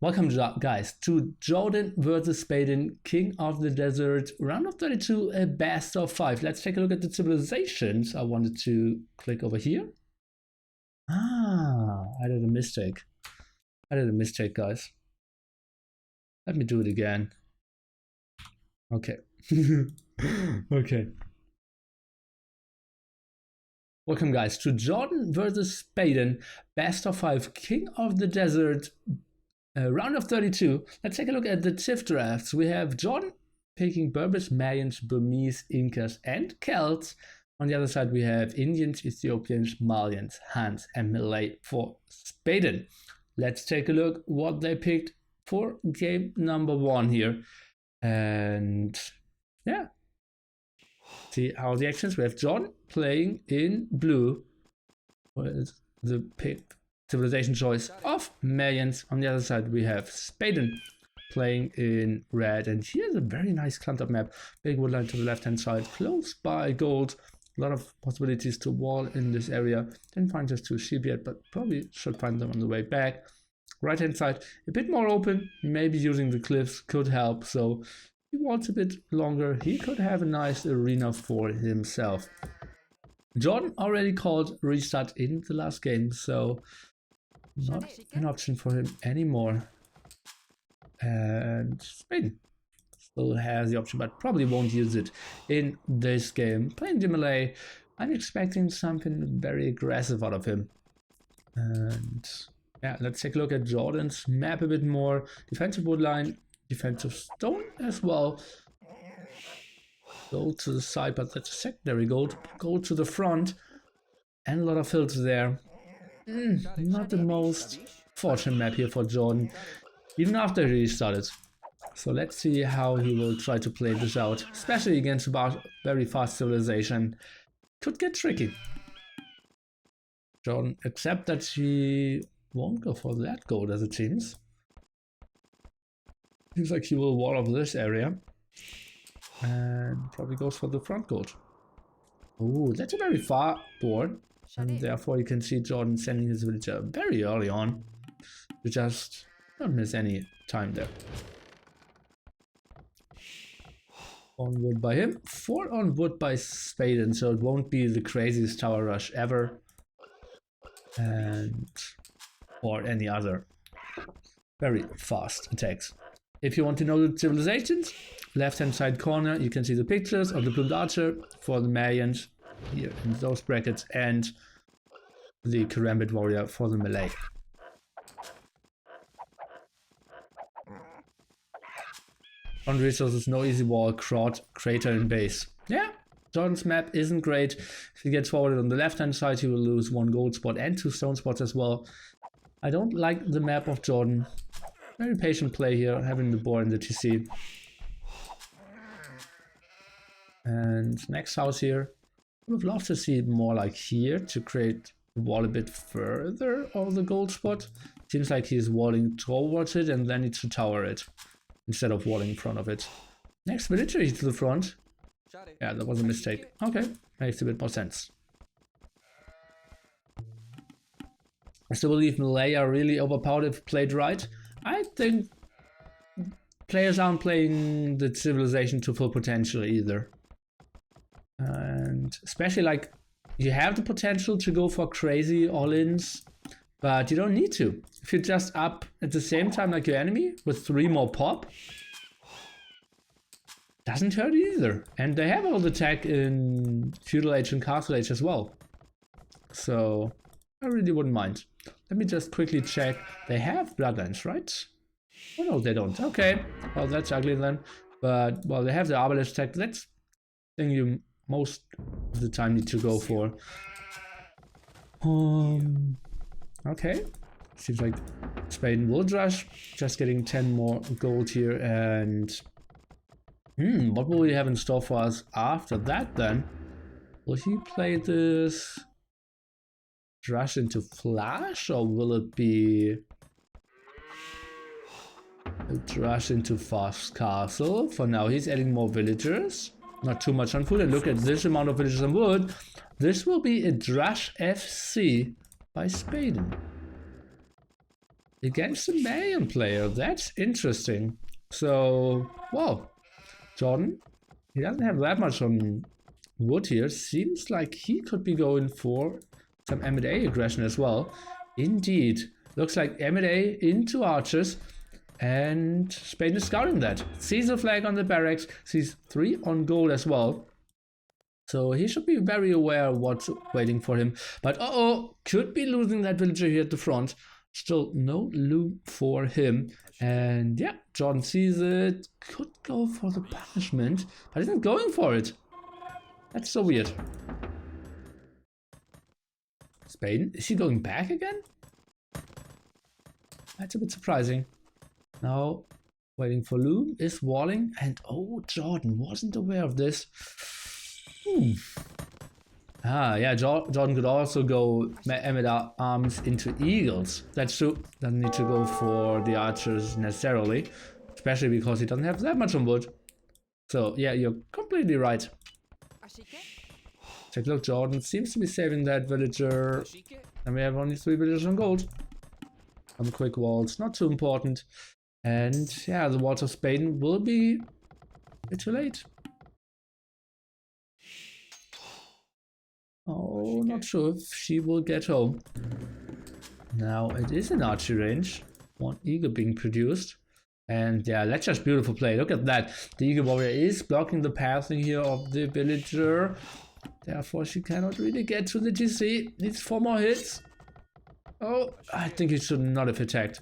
Welcome guys to Jordan versus Spaden, King of the Desert, round of 32, a best of 5. Let's take a look at the civilizations. I wanted to click over here. I did a mistake. Guys. Let me do it again. Okay. Okay. Welcome guys to Jordan versus Spaden, best of 5, King of the Desert, round of 32. Let's take a look at the Civ drafts. We have Jordan picking Berbers, Mayans, Burmese, Incas, and Celts. On the other side, we have Indians, Ethiopians, Malians, Huns, and Malay for Spaden. Let's take a look what they picked for game number 1 here. And yeah, see how the actions. We have Jordan playing in blue with the picked civilization choice of Mayans. On the other side, we have Spaden playing in red, and here's a very nice clumped-up map. Big woodline to the left-hand side, close by gold. A lot of possibilities to wall in this area. Didn't find just 2 sheep yet, but probably should find them on the way back. Right-hand side, a bit more open. Maybe using the cliffs could help. So he wants a bit longer. He could have a nice arena for himself. Jordan already called restart in the last game, so not an option for him anymore. And Spaden still has the option, but probably won't use it in this game. Playing the Malay, I'm expecting something very aggressive out of him. And yeah, let's take a look at Jordan's map a bit more. Defensive woodline, defensive stone as well. Go to the side, but that's a secondary goal. Go to the front, and a lot of hills there. Not the most fortunate map here for Jordan, even after he started. So let's see how he will try to play this out, especially against a very fast civilization. Could get tricky. Jordan, except that he won't go for that gold as it seems. Seems like he will wall off this area. And probably goes for the front gold. Oh, that's a very far board. And therefore you can see Jordan sending his villager very early on. You just don't miss any time there. On wood by him, 4 on wood by Spaden, so it won't be the craziest tower rush ever. And or any other very fast attacks. If you want to know the civilizations, left hand side corner you can see the pictures of the plumed archer for the Mayans here in those brackets, and the Karambit warrior for the Malay. On resources, no easy wall, crater and base. Yeah, Jordan's map isn't great. If he gets forwarded on the left hand side, he will lose 1 gold spot and 2 stone spots as well. I don't like the map of Jordan. Very patient play here, having the board in the TC. And next house here, would have loved to see it more like here to create the wall a bit further of the gold spot. Seems like he's walling towards it and then needs to tower it instead of walling in front of it. Next military to the front. Yeah, that was a mistake. Okay, makes a bit more sense. I still believe Malay are really overpowered if played right. I think players aren't playing the civilization to full potential either. And especially like you have the potential to go for crazy all-ins, but you don't need to. If you're just up at the same time like your enemy with 3 more pop, doesn't hurt either. And they have all the tech in Feudal Age and Castle Age as well. So I really wouldn't mind. Let me just quickly check. They have bloodlines, right? Oh no, they don't. Okay, well that's ugly then. But well, they have the Arbalest tech. That's the thing you most of the time need to go for. Okay, seems like Spaden will rush. Just getting 10 more gold here, and what will we have in store for us after that then? Will he play this rush into flash, or will it be a rush into fast castle? For now he's adding more villagers, not too much on food, and look at this amount of villagers on wood. This will be a Drush FC by Spaden. against a Mayan player. That's interesting. So, well, Jordan, he doesn't have that much on wood here. Seems like he could be going for some M&A aggression as well. Indeed. Looks like M&A into archers. And Spaden is scouting that. Sees a flag on the barracks. Sees 3 on gold as well. So he should be very aware of what's waiting for him. But could be losing that villager here at the front. Still no loot for him. And yeah, Jordan sees it. Could go for the punishment, but isn't going for it. That's so weird. Spaden, is he going back again? That's a bit surprising. Now, waiting for Loom, is walling, and Jordan wasn't aware of this. Ah, yeah, Jordan could also go arms into eagles. That's true. Doesn't need to go for the archers necessarily, especially because he doesn't have that much on wood. So, yeah, you're completely right. Take a look, Jordan seems to be saving that villager. And we have only 3 villagers on gold. Some quick walls, not too important. And yeah, the walls of Spaden will be a bit too late. Oh, not sure if she will get home. Now it is an archery range. 1 eagle being produced. And yeah, that's just beautiful play. Look at that. The eagle warrior is blocking the passing here of the villager. Therefore, she cannot really get to the GC. Needs 4 more hits. Oh, I think he should not have attacked.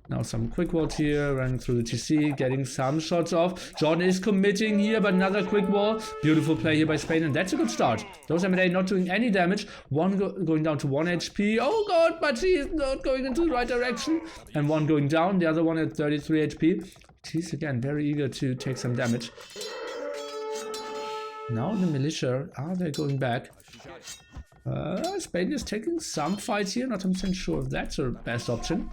Now some quick walls here, running through the GC, getting some shots off. Jordan is committing here, but another quick wall. Beautiful play here by Spaden, and that's a good start. Those M&A not doing any damage. One going down to 1 HP. Oh god, but he is not going into the right direction. And one going down, the other one at 33 HP. He's again very eager to take some damage. Now the militia, are they going back? Spaden is taking some fights here, not 100% sure if that's the best option.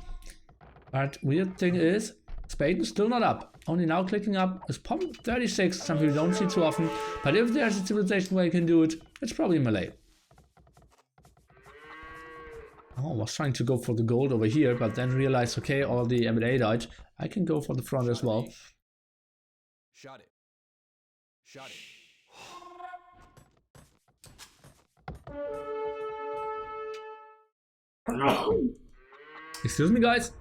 But weird thing is, Spaden is still not up. Only now clicking up is probably 36, something we don't see too often. But if there's a civilization where you can do it, it's probably Malay. Oh, I was trying to go for the gold over here, but then realized, okay, all the M&A died. I can go for the front as well. Shot it. Shot it. Excuse me, guys.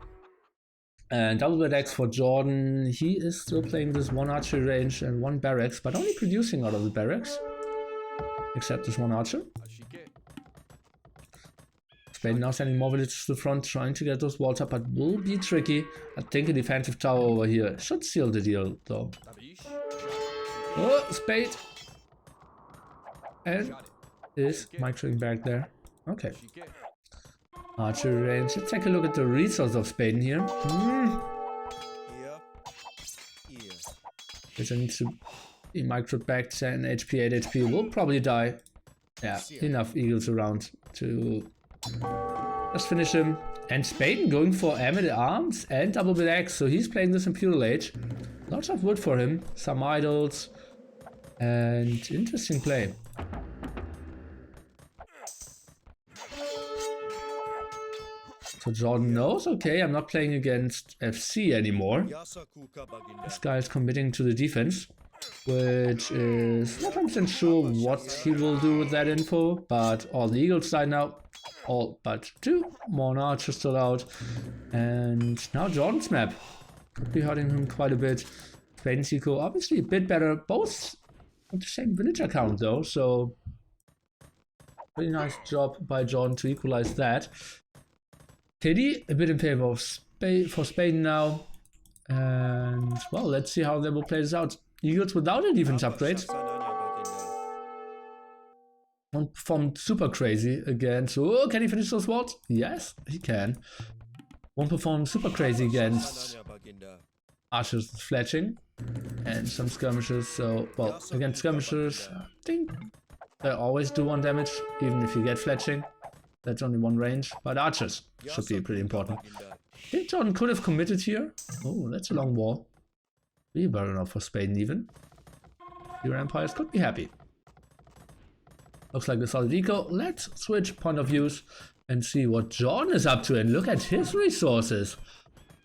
And double attacks for Jordan. He is still playing this 1 archery range and 1 barracks, but only producing out of the barracks. Except this 1 archer. Spaden now sending more villages to the front, trying to get those walls up, but will be tricky. I think a defensive tower over here should seal the deal, though. Oh, Spade! And is migrating back there. Okay. Archery range. Let's take a look at the resource of Spaden here. Which I need to be microed back 10 HP, 8 HP. Will probably die. Yeah, enough eagles around to just finish him. And Spaden going for Amid Arms and double bit X. So he's playing this Imperial Age. Lots of wood for him. Some idols. And interesting play. So Jordan knows, okay, I'm not playing against FC anymore. This guy is committing to the defense, which is not 100% sure what he will do with that info, but all the eagles died now. All but 2. More archers still out. And now Jordan's map. Could be hurting him quite a bit. Spaden's eco obviously a bit better. Both with the same villager count though, so pretty nice job by Jordan to equalize that. KotD a bit in favor of Spaden now. And well, let's see how they will play this out. Eagles without a defense upgrade won't perform super crazy again. So can he finish those walls? Yes, he can. Won't perform super crazy against archers fletching and some skirmishers. So well, against skirmishers, I think they always do 1 damage, even if you get fletching. That's only 1 range, but archers should be pretty important. I think Jordan could have committed here. Oh, that's a long wall. Be well enough for Spaden even. Your empires could be happy. Looks like a solid eco. Let's switch point of views. and see what John is up to and look at his resources.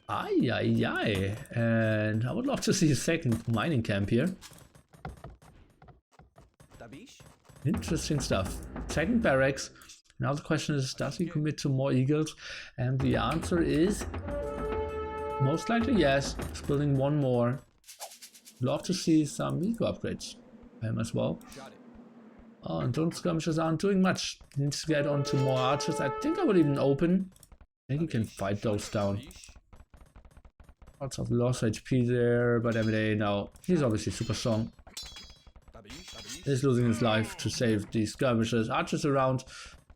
Ay, ay, ay. And I would love to see a second mining camp here. Interesting stuff. Second barracks. Now the question is, does he commit to more eagles? And the answer is most likely yes. He's building one more. Love to see some eagle upgrades for him as well. Oh, and drone skirmishes aren't doing much. He needs to get on to more archers. I think I would even open. I think he can fight those down. Lots of lost HP there, but M&A now, he's obviously super strong. He's losing his life to save these skirmishers, archers around,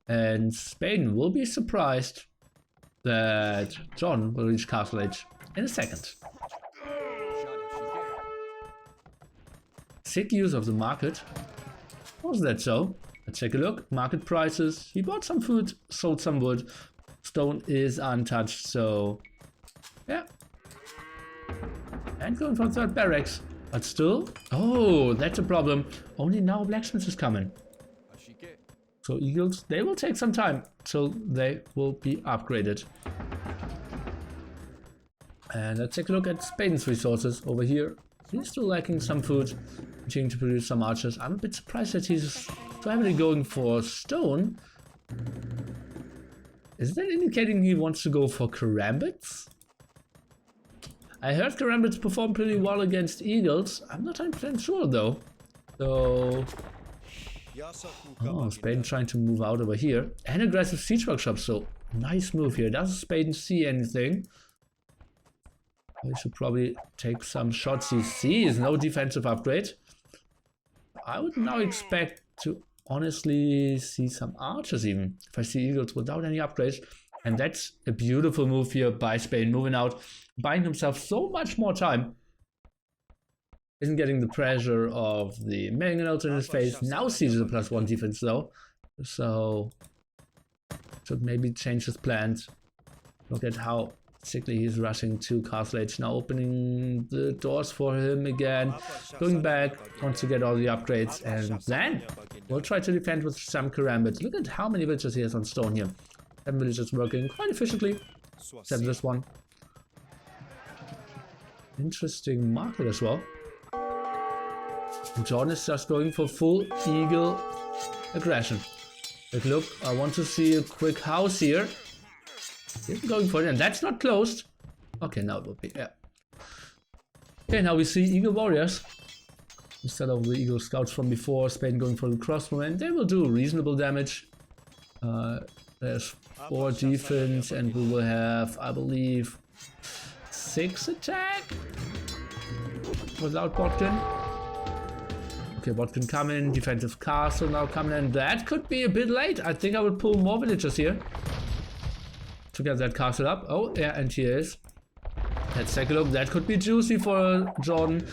and Spaden will be surprised that John will reach castle age in a second. Sick use of the market. Was that so? Let's take a look. Market prices. He bought some food, sold some wood. Stone is untouched, so yeah. And going for third barracks. But still, oh, that's a problem. Only now blacksmith is coming. So eagles, they will take some time till they will be upgraded. And let's take a look at Spaden's resources over here. He's still lacking some food, continuing to produce some archers. I'm a bit surprised that he's so heavily going for stone. Is that indicating he wants to go for karambits? I heard karambits perform pretty well against eagles. I'm not 100% sure though. So, oh, Spaden trying to move out over here. And aggressive siege workshop, so nice move here. Does Spaden see anything? He should probably take some shots. He sees no defensive upgrade. I would now expect to honestly see some archers even. If I see eagles without any upgrades. And that's a beautiful move here by Spaden, moving out, buying himself so much more time. Isn't getting the pressure of the Mangonels in his face. Now sees a +1 defense though. So should maybe change his plans. Look at how sickly he's rushing to castle age. Now opening the doors for him again. Going back, wants to get all the upgrades. And then we'll try to defend with some karambits. Look at how many villages he has on stone here. 7 villages working quite efficiently. Except this one. Interesting market as well. John is just going for full eagle aggression. But look, I want to see a quick house here. He's going for it, and that's not closed. Okay, now it will be, yeah. Okay, now we see eagle warriors. Instead of the eagle scouts from before, Spaden going for the crossbow, and they will do reasonable damage. There's 4 defense, and we will have, I believe, 6 attack without Botkin. Okay, Botkin coming, defensive castle now coming in. That could be a bit late. I think I would pull more villagers here to get that castle up. Oh, yeah, and here is. Let's take a look. That could be juicy for Jordan.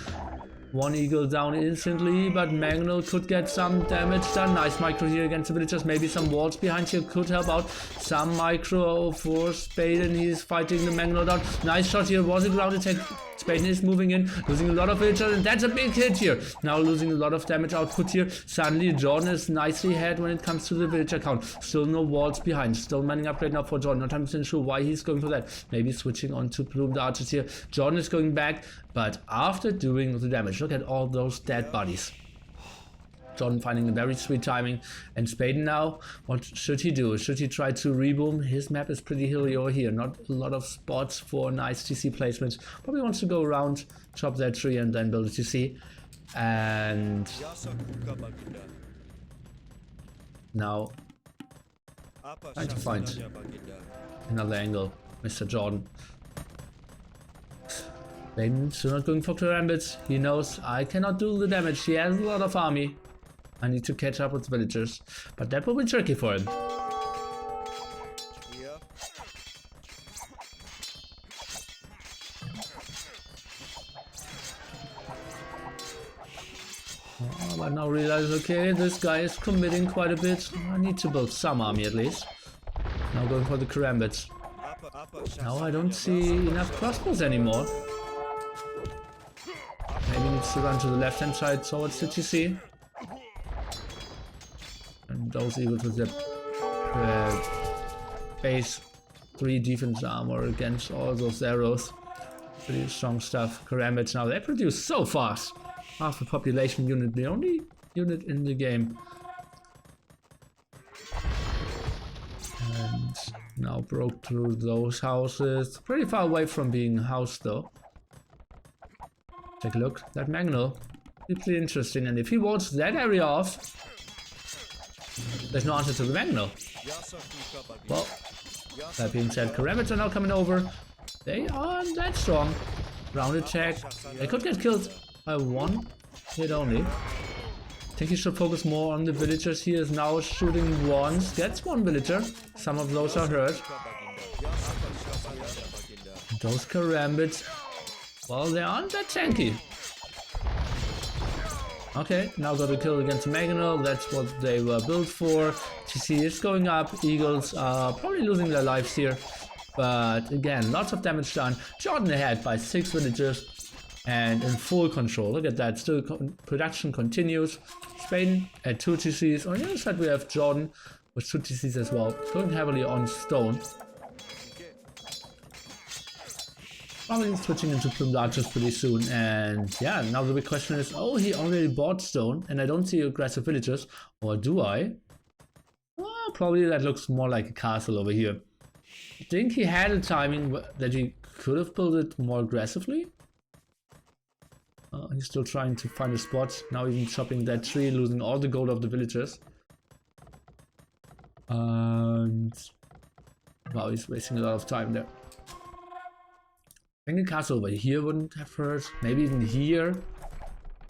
1 eagle down instantly, but Mangonel could get some damage done. Nice micro here against the villagers. Maybe some walls behind here could help out. Some micro for Spaden. He's fighting the Mangonel down. Nice shot here. Was a ground attack. Spaden is moving in, losing a lot of villagers, and that's a big hit here. Now losing a lot of damage output here. Suddenly, Jordan is nicely ahead when it comes to the villager count. Still no walls behind. Still mining upgrade now for Jordan. Not 100% sure why he's going for that. Maybe switching on to plumed archers here. Jordan is going back, but after doing the damage, look at all those dead bodies. Jordan finding a very sweet timing. And Spaden now, what should he do? Should he try to reboom? His map is pretty hilly over here. Not a lot of spots for nice TC placements. Probably wants to go around, chop that tree, and then build a TC. And now trying to find another angle, Mr. Jordan. Spaden still not going for karambits. He knows I cannot do the damage. He has a lot of army. I need to catch up with the villagers, but that will be tricky for him. Oh, but now realize, okay, this guy is committing quite a bit. I need to build some army at least. Now going for the karambits. Now I don't see enough crossbows anymore. Maybe needs to run to the left hand side towards the TC. And those eagles with their base 3 defense armor against all those arrows. Pretty strong stuff. Karambits now, they produce so fast. Half the population unit, the only unit in the game. And now broke through those houses. Pretty far away from being housed though. Take a look. That Magnol. Deeply interesting. And if he wards that area off, there's no answer to the Magnol. Well, that being said, Karambits are now coming over. They aren't that strong. Round attack. They could get killed by 1 hit only. I think he should focus more on the villagers. He is now shooting once. Gets 1 villager. Some of those are hurt. Those Karambits, well, they aren't that tanky. Okay, now got a kill against Magnol. That's what they were built for. TC is going up. Eagles are probably losing their lives here. But again, lots of damage done. Jordan ahead by 6 villagers and in full control. Look at that. Still production continues. Spaden at 2 TCs. On the other side we have Jordan with 2 TCs as well. Going heavily on stone. Probably switching into plumed archers pretty soon. And yeah, now the big question is, oh, he already bought stone and I don't see aggressive villagers. Or do I? Well, probably that looks more like a castle over here. I think he had a timing that he could have built it more aggressively. He's still trying to find a spot. Now even chopping that tree, losing all the gold of the villagers. And wow, he's wasting a lot of time there. I think a castle over here wouldn't have hurt. Maybe even here.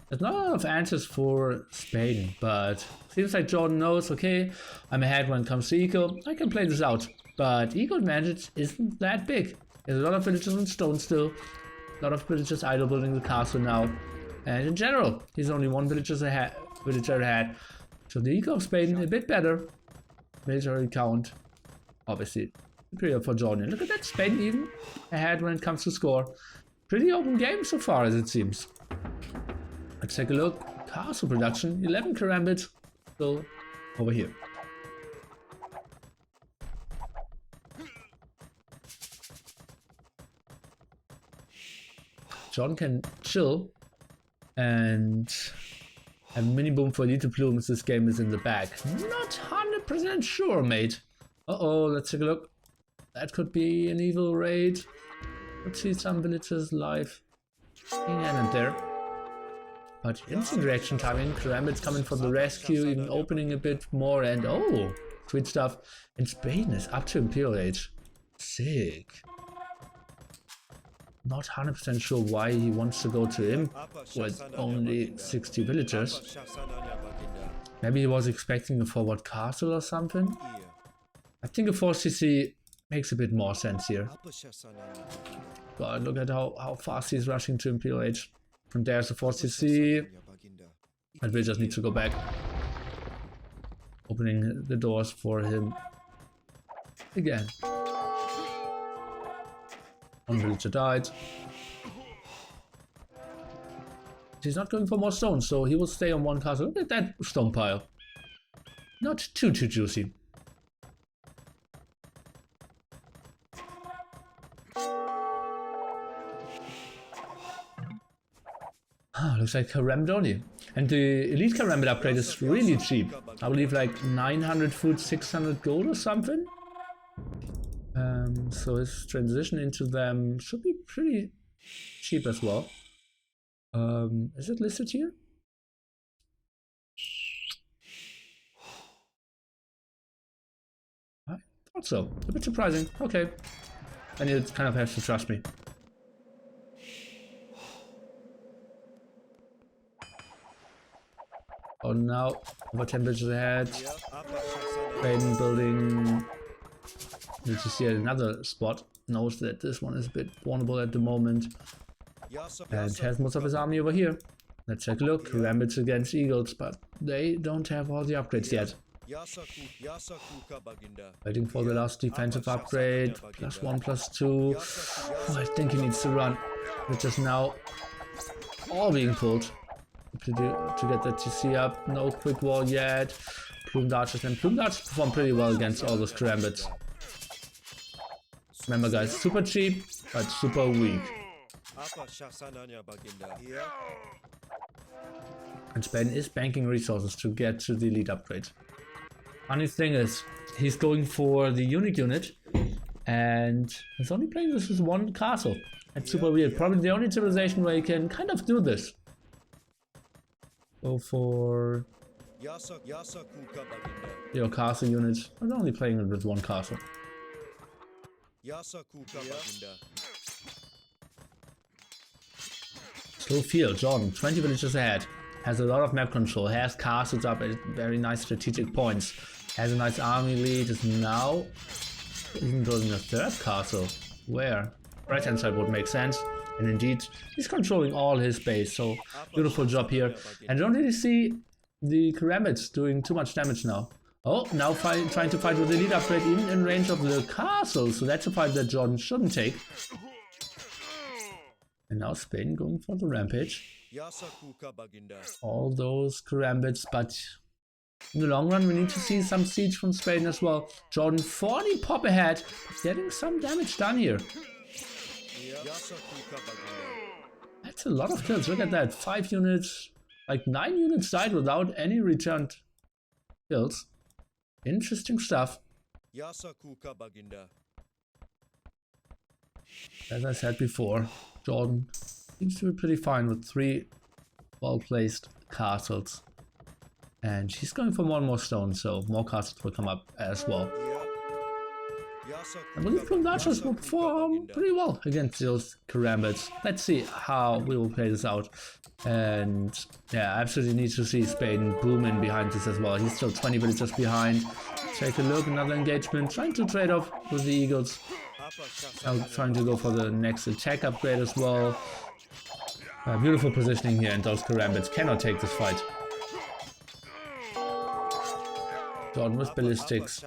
There's not a lot of answers for Spaden, but seems like Jordan knows, okay, I'm ahead when it comes to eco. I can play this out. But eco advantage isn't that big. There's a lot of villagers on stone still. A lot of villagers idle building the castle now. And in general, he's only 1 villager ahead. So the eco of Spaden a bit better. Military count, obviously. Superior for Jordan. Look at that, Spaden even ahead when it comes to score. Pretty open game so far as it seems. Let's take a look. Castle production, 11 Karambits. Still over here. Jordan can chill and have mini boom for little plumes. This game is in the bag. Not 100% sure, mate. Uh-oh, let's take a look. That could be an evil raid. Let's see some villagers live in and there. But instant reaction timing. Karambits coming for the rescue, even opening a bit more, and oh, sweet stuff. And Spaden is up to Imperial age. Sick. Not 100% sure why he wants to go to him with only 60 villagers. Maybe he was expecting a forward castle or something. I think a 4cc makes a bit more sense here. God, look at how fast he's rushing to Imperial age. And there's a 4cc. But we just need to go back. Opening the doors for him again. 1 villager died. He's not going for more stones, so he will stay on 1 castle. Look at that stone pile. Not too juicy. Looks like Karambit only. And the elite Karambit upgrade is really cheap. I believe like 900 food, 600 gold or something. So his transition into them should be pretty cheap as well. Is it listed here? I thought so. A bit surprising. Okay. And you kind of have to trust me. Oh, now over 10 villages ahead. Spaden building. Need to see another spot. Knows that this one is a bit vulnerable at the moment. And has most of his army over here. Let's take a look. Karambits against Eagles, but they don't have all the upgrades yet. Waiting for the last defensive upgrade. +1, +2. Oh, I think he needs to run. Which is now all being pulled. To get the TC up. No quick wall yet. Plumed archers, and plumed archers perform pretty well against all those Karambits. Remember guys, super cheap, but super weak. And Spaden is banking resources to get to the elite upgrade. Funny thing is, he's going for the unique unit, and he's only playing this with one castle. That's super weird. Probably the only civilization where you can kind of do this. Go for your castle unit. I'm only playing it with one castle. Slow field, Jordan, 20 villages ahead. Has a lot of map control, has castles up at very nice strategic points. Has a nice army lead, is now even building a third castle. Where? Right hand side would make sense. And indeed, he's controlling all his base, so beautiful job here. And don't really see the Karambits doing too much damage now. Oh, now trying to fight with the elite upgrade even in range of the castle, so that's a fight that Jordan shouldn't take. And now Spaden going for the rampage. All those Karambits, but in the long run we need to see some siege from Spaden as well. Jordan 40 pop ahead, getting some damage done here. That's a lot of kills, look at that, 5 units, like 9 units died without any returned kills. Interesting stuff. As I said before, Jordan seems to be pretty fine with 3 well-placed castles. And she's going for one more stone, so more castles will come up as well. I believe Plundachers will perform pretty well against those Karambits. Let's see how we will play this out. And yeah, I absolutely need to see Spaden boom in behind this as well. He's still 20 villages behind. Take a look, another engagement, trying to trade off with the Eagles. Now trying to go for the next attack upgrade as well. Beautiful positioning here, and those Karambits cannot take this fight. Jordan with ballistics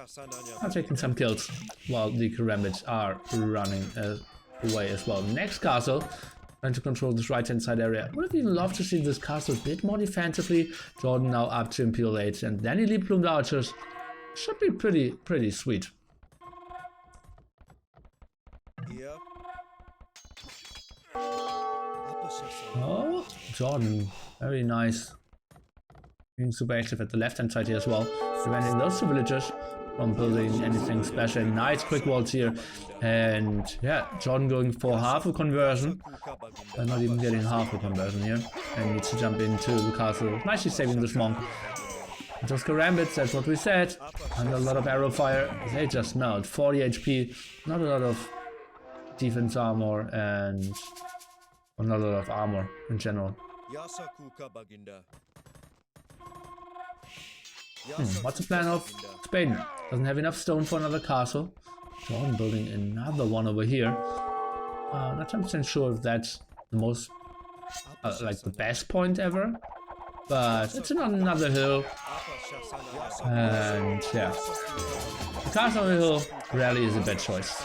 are taking some kills, while the Karambits are running away as well. Next castle, trying to control this right hand side area. Would have even loved to see this castle a bit more defensively. Jordan now up to Imperial 8, and then elite plumed archers. Should be pretty sweet. Oh, Jordan, very nice. Being super active at the left hand side here as well, preventing those 2 villagers from building anything special. Nice quick walls here, and yeah, Jordan going for half a conversion, but not even getting half a conversion here, and needs to jump into the castle, nicely saving this monk. Those Karambits, that's what we said, under a lot of arrow fire, they just melt. 40 HP, not a lot of defense armor, and not a lot of armor in general. What's the plan of Spaden? Doesn't have enough stone for another castle. Jordan building another one over here. Not 100% sure if that's the most, like the best point ever. But it's on another hill. And yeah, the castle on the hill rarely is a bad choice.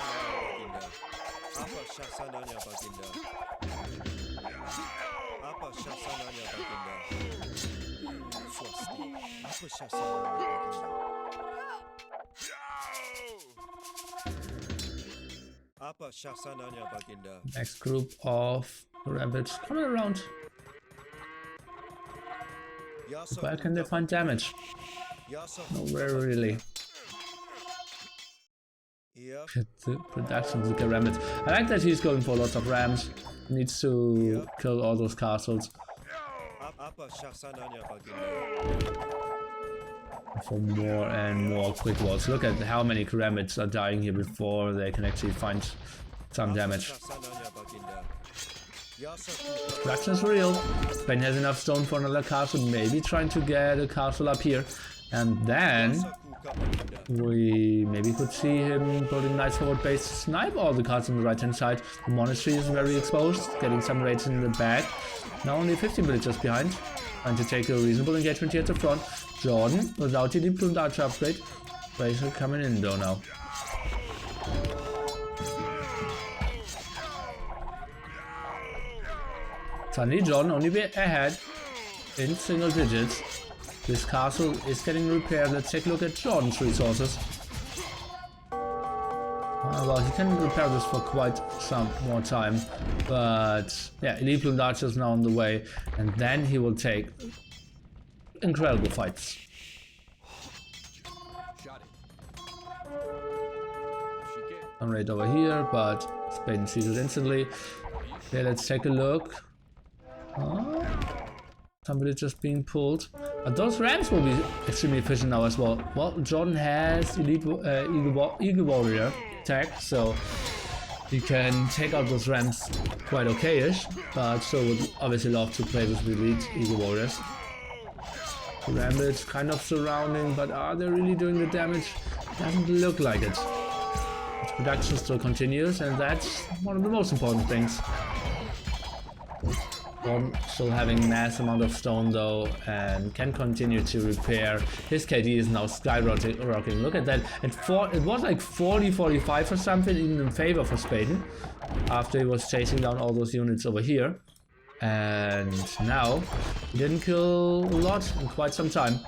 Next group of rabbits coming around. Where can they find damage? Nowhere really. The production of the rabbits. I like that he's going for lots of rams. He needs to kill all those castles. For more and more quick walls. Look at how many Karambits are dying here before they can actually find some damage. Production is real. Spaden has enough stone for another castle, maybe trying to get a castle up here. And then we maybe could see him building nice forward base to snipe all the castles on the right hand side. The monastery is very exposed, getting some raids in the back. Now only 15 villagers behind. Trying to take a reasonable engagement here at the front. Jordan, without the plumed archer upgrade. Bracer coming in though now. Suddenly Jordan only be ahead in single digits. This castle is getting repaired. Let's take a look at Jordan's resources. Well, he can repair this for quite some more time, but yeah, Elite Plumed Archer is now on the way, and then he will take incredible fights. I'm right over here, but Spaden sees it instantly. Okay, let's take a look. Somebody just being pulled. But those rams will be extremely efficient now as well. Well, Jordan has Elite Eagle Warrior tech, so he can take out those rams quite okay-ish, but still would obviously love to play with Elite Eagle Warriors. Rampage kind of surrounding, but are they really doing the damage? Doesn't look like it. Its production still continues, and that's one of the most important things. Jordan still having mass amount of stone though, and can continue to repair. His KD is now skyrocketing. Look at that. It was like 40-45 or something, even in favor for Spaden, after he was chasing down all those units over here. And now he didn't kill a lot in quite some time.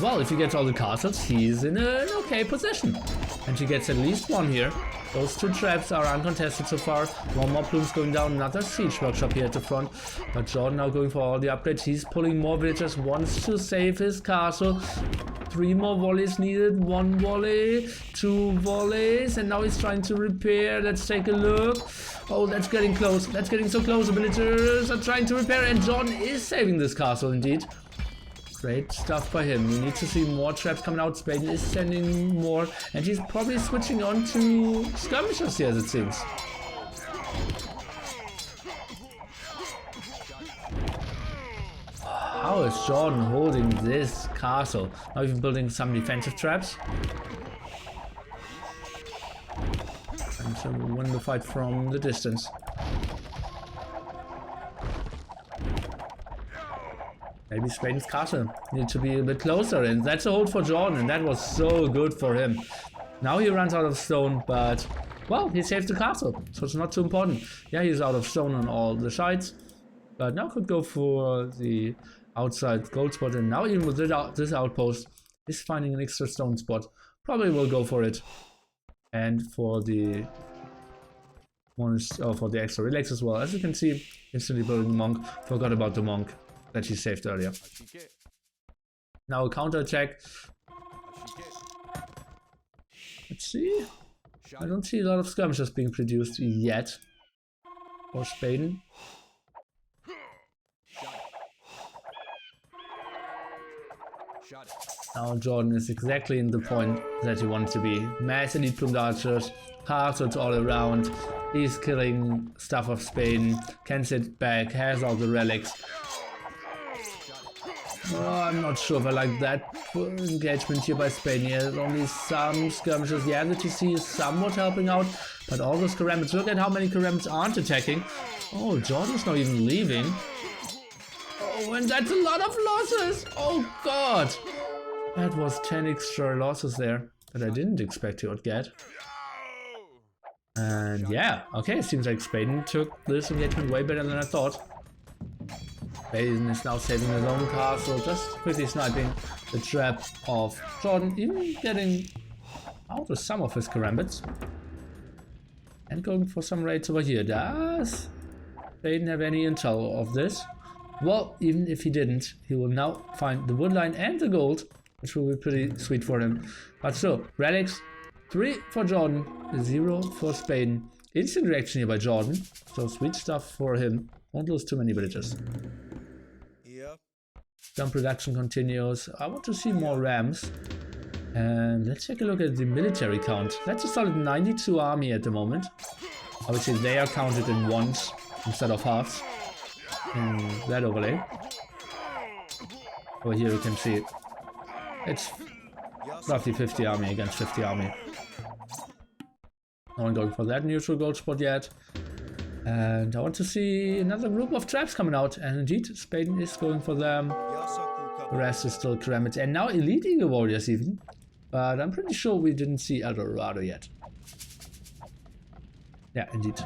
Well, if he gets all the castles, he's in an okay position. And he gets at least one here. Those two traps are uncontested so far. One more plumes going down, another siege workshop here at the front. But Jordan now going for all the upgrades. He's pulling more villagers, wants to save his castle. 3 more volleys needed, 1 volley, 2 volleys, and now he's trying to repair. Let's take a look. Oh, that's getting close. That's getting so close. The villagers are trying to repair, and Jordan is saving this castle indeed. Great stuff by him. We need to see more traps coming out. Spaden is sending more, and he's probably switching on to skirmishers here, as it seems. How is Jordan holding this castle? Now even building some defensive traps. And so we'll win the fight from the distance. Maybe Spaden's castle needs to be a bit closer, and that's a hold for Jordan, and that was so good for him. Now he runs out of stone, but well, he saved the castle, so it's not too important. Yeah, he's out of stone on all the sides, but now could go for the outside gold spot, and now even with this outpost, he's finding an extra stone spot. Probably will go for it, and for the for the extra relax as well. As you can see, instantly building the monk. Forgot about the monk that he saved earlier. Now a counter attack. Let's see. I don't see a lot of skirmishers being produced yet for Spaden. Now Jordan is exactly in the point that he wants to be. Mass elite plumed archers, castles all around. He's killing stuff of Spaden, can sit back, has all the relics. Oh, I'm not sure if I like that engagement here by Spaden. Yeah, there's only some skirmishes. Yeah, the TC is somewhat helping out, but all those Karambits, look at how many Karambits aren't attacking. Oh, Jordan's not even leaving. Oh, and that's a lot of losses. Oh god. That was 10 extra losses there that I didn't expect he would get. And yeah, okay, it seems like Spaden took this engagement way better than I thought. Spaden is now saving his own castle, just quickly sniping the trap of Jordan, even getting out of some of his Karambits. And going for some raids over here. Does Spaden have any intel of this? Well, even if he didn't, he will now find the woodline and the gold, which will be pretty sweet for him. But still, relics, 3 for Jordan, 0 for Spaden. Instant reaction here by Jordan, so sweet stuff for him. Won't lose too many villages. Yep. Gun production continues. I want to see more rams. And let's take a look at the military count. That's a solid 92 army at the moment. Obviously they are counted in ones instead of halves in that overlay. Over here you can see it's roughly 50 army against 50 army. No one going for that neutral gold spot yet. And I want to see another group of traps coming out, and indeed Spaden is going for them. The rest is still Karambits, and now Elite Eagle Warriors even. But I'm pretty sure we didn't see El Dorado yet. Yeah, indeed.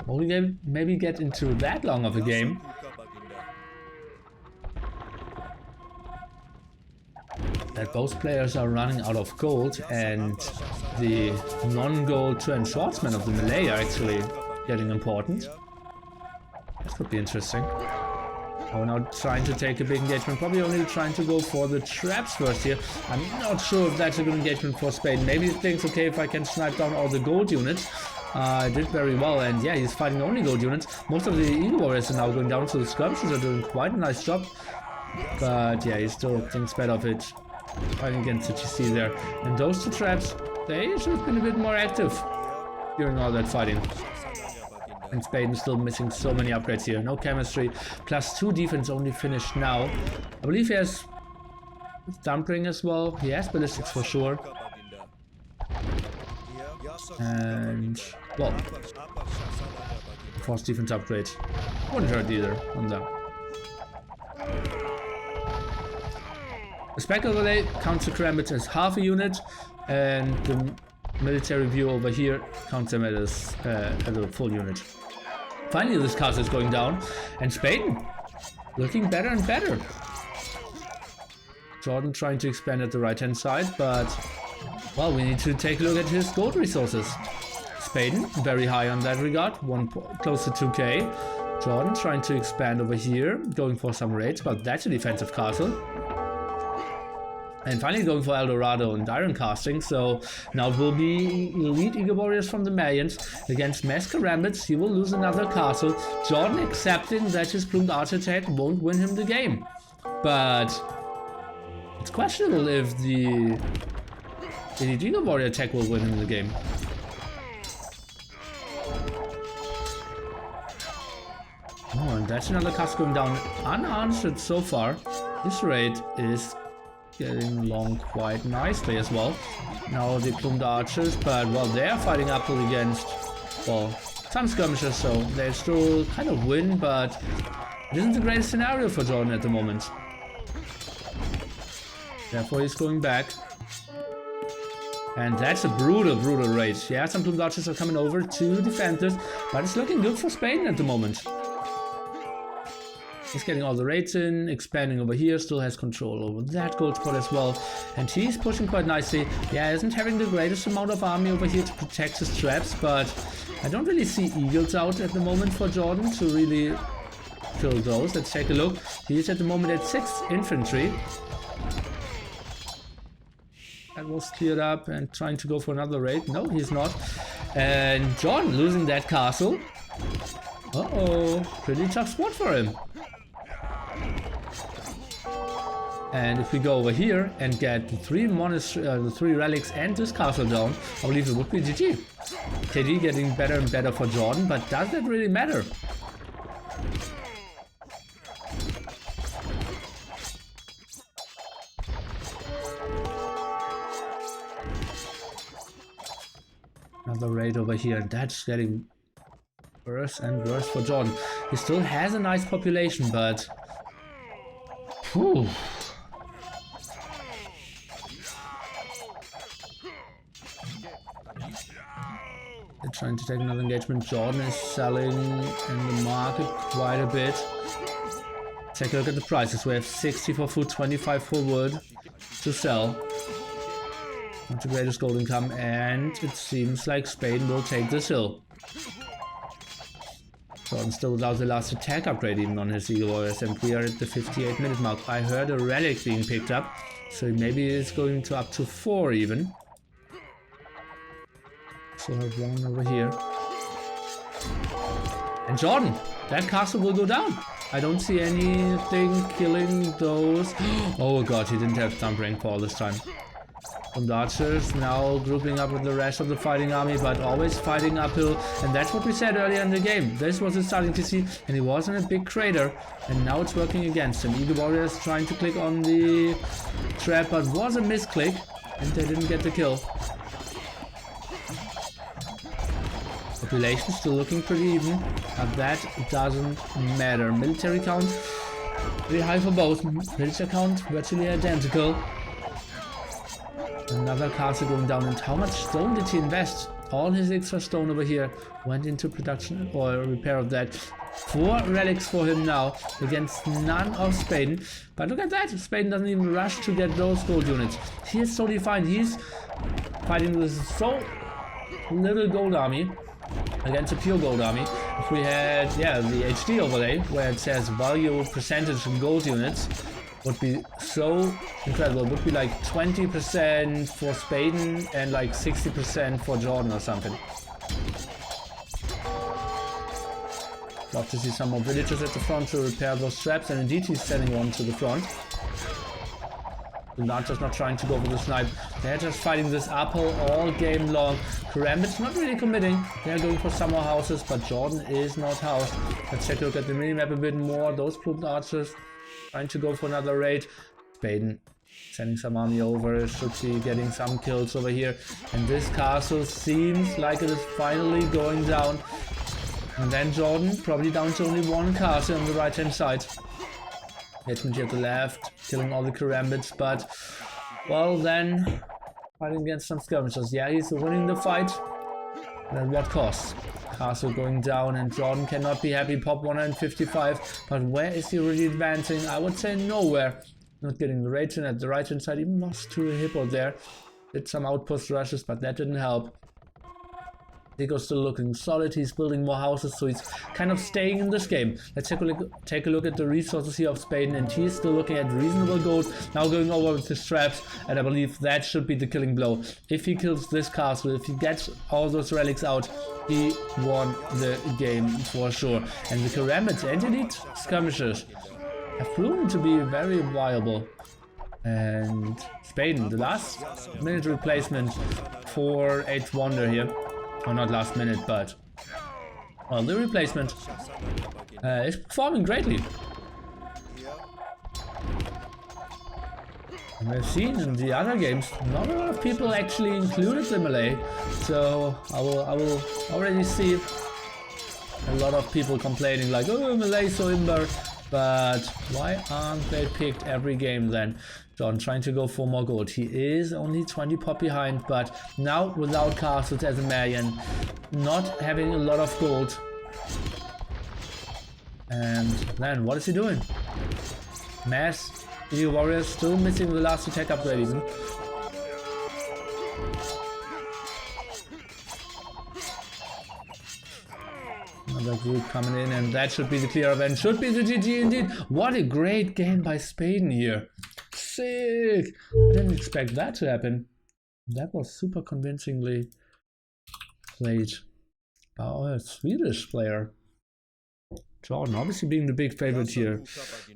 Will we maybe get into that long of a game? That both players are running out of gold and the non-gold Trent swordsmen of the melee are actually getting important. This could be interesting. Oh, now trying to take a big engagement, probably only trying to go for the traps first here. I'm not sure if that's a good engagement for Spaden. Maybe he thinks, okay, if I can snipe down all the gold units. I did very well, and yeah, he's fighting only gold units. Most of the Eagle Warriors are now going down, so the skirmishes are doing quite a nice job. But yeah, he still thinks better of it. Fighting against the GC there. And those two traps, they should have been a bit more active during all that fighting. And Spaden still missing so many upgrades here. No chemistry. +2 defense only finished now. I believe he has Thumpering as well. He has ballistics for sure. And well, force defense upgrade. Wouldn't hurt either on that. The Spectre Relay counts the Karambits as half a unit, and the military view over here counts them as a full unit. Finally, this castle is going down, and Spaden looking better and better. Jordan trying to expand at the right-hand side, but well, we need to take a look at his gold resources. Spaden very high on that regard, close to 2k. Jordan trying to expand over here, going for some raids, but that's a defensive castle. And finally going for El Dorado and Iron Casting, so now it will be elite Eagle Warriors from the Mayans against Mass Karambits. He will lose another castle. Jordan accepting that his Plumed Archer attack won't win him the game. But it's questionable if the elite Eagle Warrior attack will win him the game. Oh, and that's another castle going down unanswered so far. This raid is getting along quite nicely as well. Now the Plumed Archers, but well, they're fighting uphill against, well, some skirmishers, so they still kind of win, but it isn't the greatest scenario for Jordan at the moment. Therefore he's going back. And that's a brutal raid. Yeah, some Plumed Archers are coming over to defend this, but it's looking good for Spaden at the moment. He's getting all the raids in, expanding over here, still has control over that gold spot as well. And he's pushing quite nicely. Yeah, isn't having the greatest amount of army over here to protect his traps, but I don't really see eagles out at the moment for Jordan to really kill those. Let's take a look. He's at the moment at 6 infantry. That was cleared up and trying to go for another raid. No, he's not. And Jordan losing that castle. Uh-oh, pretty tough spot for him. And if we go over here and get the 3 relics and this castle down, I believe it would be GG. KD getting better and better for Jordan, but does that really matter? Another raid over here, and that's getting worse and worse for Jordan. He still has a nice population, but whew. They're trying to take another engagement. Jordan is selling in the market quite a bit. Take a look at the prices. We have 60 for food, 25 for wood to sell. Not the greatest gold income, and it seems like Spaden will take this hill. Jordan still without the last attack upgrade even on his Eagle Warriors, and we are at the 58-minute mark. I heard a relic being picked up, so maybe it's going to up to 4 even. So I have one over here. And Jordan, that castle will go down. I don't see anything killing those. Oh god, he didn't have Thumpering for all this time. Some archers now grouping up with the rest of the fighting army, but always fighting uphill, and that's what we said earlier in the game. This was his starting TC, and he was in a big crater, and now it's working against him. Eagle Warriors trying to click on the trap, but was a misclick, and they didn't get the kill. Population still looking pretty even, but that doesn't matter. Military count pretty high for both. Military count virtually identical. Another castle going down, and how much stone did he invest? All his extra stone over here went into production or repair of that. 4 relics for him now against none of Spaden. But look at that, Spaden doesn't even rush to get those gold units. He is totally fine. He's fighting with so little gold army against a pure gold army. If we had, yeah, the HD overlay where it says value percentage in gold units, would be so incredible. It would be like 20% for Spaden and like 60% for Jordan or something. Love to see some more villagers at the front to repair those traps, and indeed he's sending one to the front. The archer's not trying to go for the snipe. They're just fighting this uphill all game long. Karambit's not really committing. They're going for summer houses, but Jordan is not housed. Let's take a look at the minimap a bit more. Those plumed archers trying to go for another raid. Spaden sending some army over. Should be getting some kills over here. And this castle seems like it is finally going down. And then Jordan probably down to only one castle on the right hand side. Hitman at the left, killing all the Karambits, but well then fighting against some skirmishers. Yeah, he's winning the fight. And at what cost? Castle going down and Jordan cannot be happy. Pop 155, but where is he really advancing? I would say nowhere. Not getting the rage in at the right hand side. He lost to a hippo there. Did some outpost rushes, but that didn't help. Nico's still looking solid. He's building more houses, so he's kind of staying in this game. Let's take a look at the resources here of Spaden, and he's still looking at reasonable gold. Now going over with his traps, and I believe that should be the killing blow. If he kills this castle, if he gets all those relics out, he won the game for sure. And the Karambits and elite skirmishers have proven to be very viable. And Spaden, the last minute replacement for 8th Wonder here. Or not last minute, but well, the replacement is performing greatly. And we've seen in the other games, not a lot of people actually included the melee, so I will already see a lot of people complaining like, oh, melee so imber, but why aren't they picked every game then? John trying to go for more gold. He is only 20 pop behind, but now without castles as a Marion, not having a lot of gold. And then what is he doing? Mass EU warriors still missing the last attack upgrade even. Another group coming in, and that should be the clear event. Should be the GG indeed. What a great game by Spaden here. Sick! I didn't expect that to happen. That was super convincingly played by our Swedish player. Jordan obviously being the big favorite here.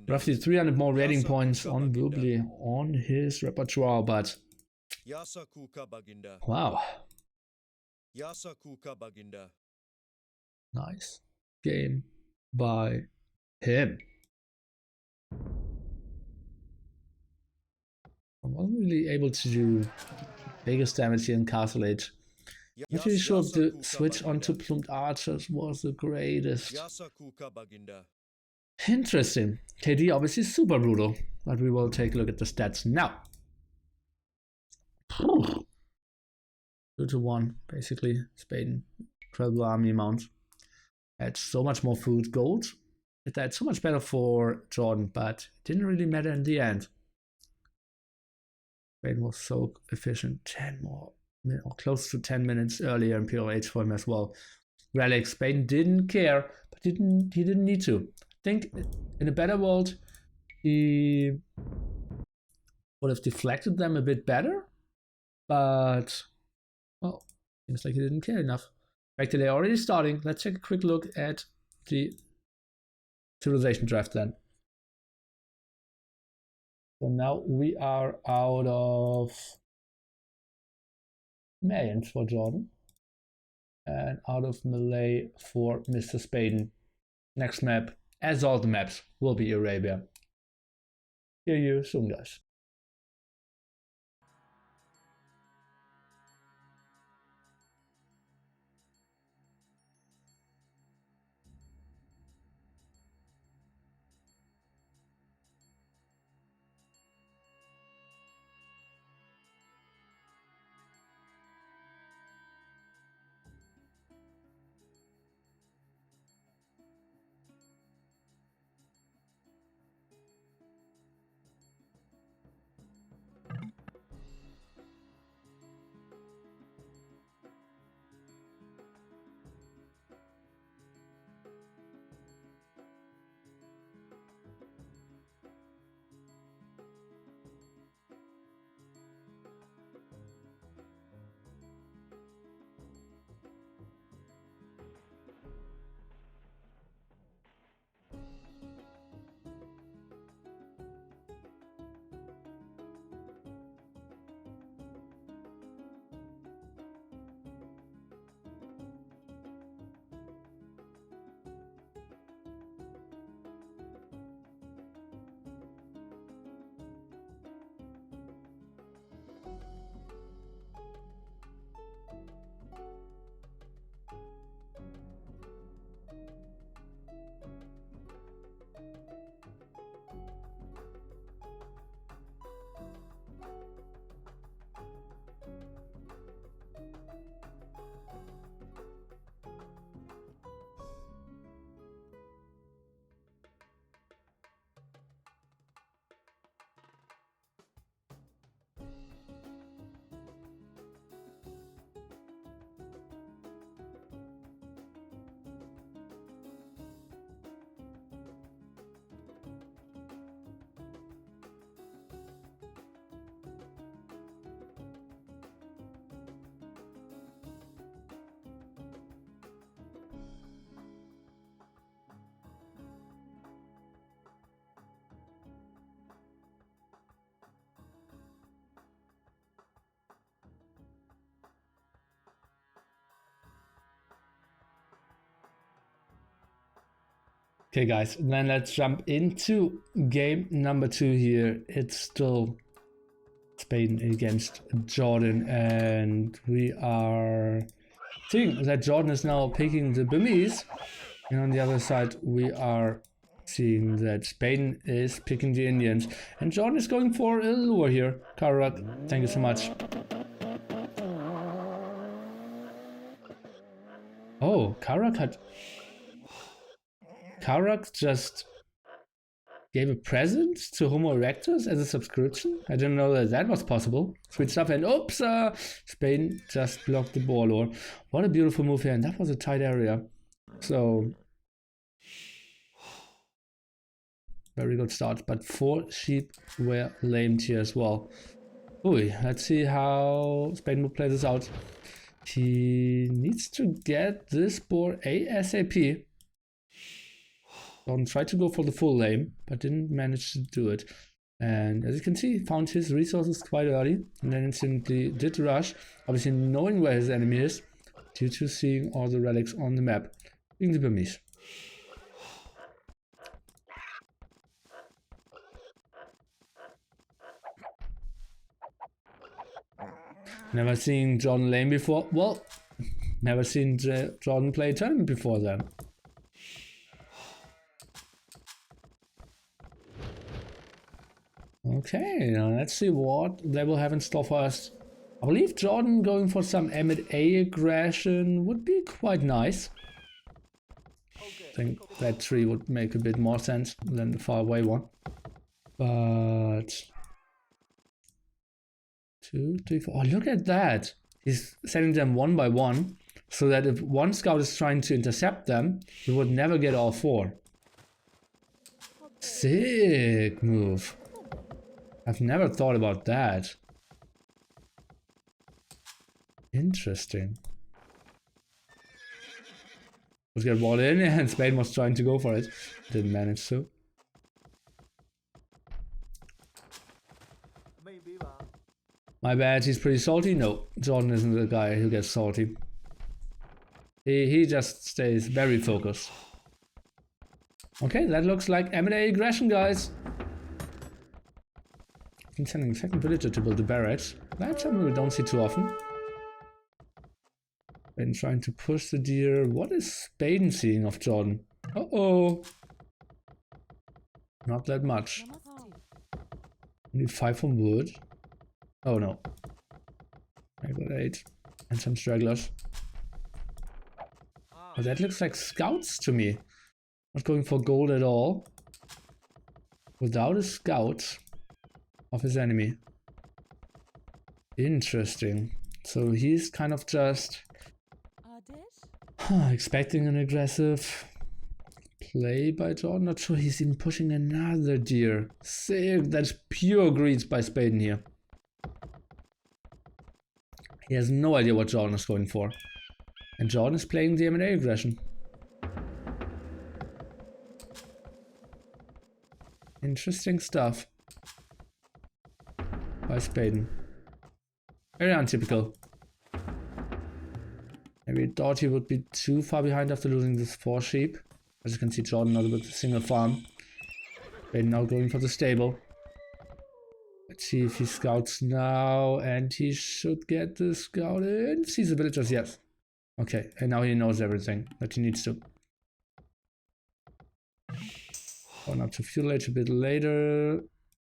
Roughly 300 more rating points on Bubbly on his repertoire, but wow. Nice game by him. I wasn't really able to do biggest damage here in Castle Age. Not really sure if the switch onto plumed archers was the greatest. Interesting. KD obviously super brutal, but we will take a look at the stats now. 2-1, basically. Spaden, incredible army amount. Had so much more food, gold. That's so much better for Jordan, but it didn't really matter in the end. Spaden was so efficient. 10 more, or close to 10 minutes earlier Imperial Age for him as well. Relics, Spaden didn't care, but he didn't need to. I think in a better world, he would have deflected them a bit better, but well, seems like he didn't care enough. Back to they're already starting. Let's take a quick look at the civilization draft then. So now we are out of Marians for Jordan and out of melee for Mr. Spaden. Next map, as all the maps, will be Arabia. See you soon, guys. Okay, guys, then let's jump into game number 2 here. It's still Spaden against Jordan, and we are seeing that Jordan is now picking the Burmese, and on the other side we are seeing that Spaden is picking the Indians, and Jordan is going for a lure here. Karak, thank you so much. Oh, Karak just gave a present to Homo erectus as a subscription? I didn't know that that was possible. Sweet stuff, and oops, Spain just blocked the ball. Or what a beautiful move here, and that was a tight area. So, very good start, but 4 sheep were lamed here as well. Ooh, let's see how Spain will play this out. He needs to get this boar ASAP. Jordan tried to go for the full lane, but didn't manage to do it. And as you can see, he found his resources quite early, and then instantly did rush, obviously knowing where his enemy is, due to seeing all the relics on the map, being the Burmese. Never seen Jordan lane before. Well, never seen Jordan play a tournament before then. Okay, now let's see what they will have in store for us. I believe Jordan going for some M&A aggression would be quite nice. I think that tree would make a bit more sense than the far away one. But 2, 3, 4. Oh, look at that! He's sending them one by one, so that if one scout is trying to intercept them, he would never get all 4. Sick move. I've never thought about that. Interesting. Let's get walled in, and Spaden was trying to go for it. Didn't manage to. My bad, he's pretty salty. No, Jordan isn't the guy who gets salty. He just stays very focused. Okay, that looks like M&A aggression, guys. I'm sending a second villager to build the barracks. That's something we don't see too often. Spaden trying to push the deer. What is Spaden seeing of Jordan? Uh-oh. Not that much. Need 5 from wood. Oh no. I got 8. And some stragglers. Oh, that looks like scouts to me. Not going for gold at all. Without a scout of his enemy. Interesting. So he's kind of just expecting an aggressive play by Jordan. Not sure he's even pushing another deer. Sick. That's pure greed by Spaden here. He has no idea what Jordan is going for. And Jordan is playing the M&A aggression. Interesting stuff by Spaden. Very untypical. Maybe I thought he would be too far behind after losing this 4 sheep. As you can see, Jordan not with a single farm. Spaden now going for the stable. Let's see if he scouts now, and he should get the scout in. Sees the villagers, yes. Okay, and now he knows everything that he needs to. Going up to Feudal Age a bit later.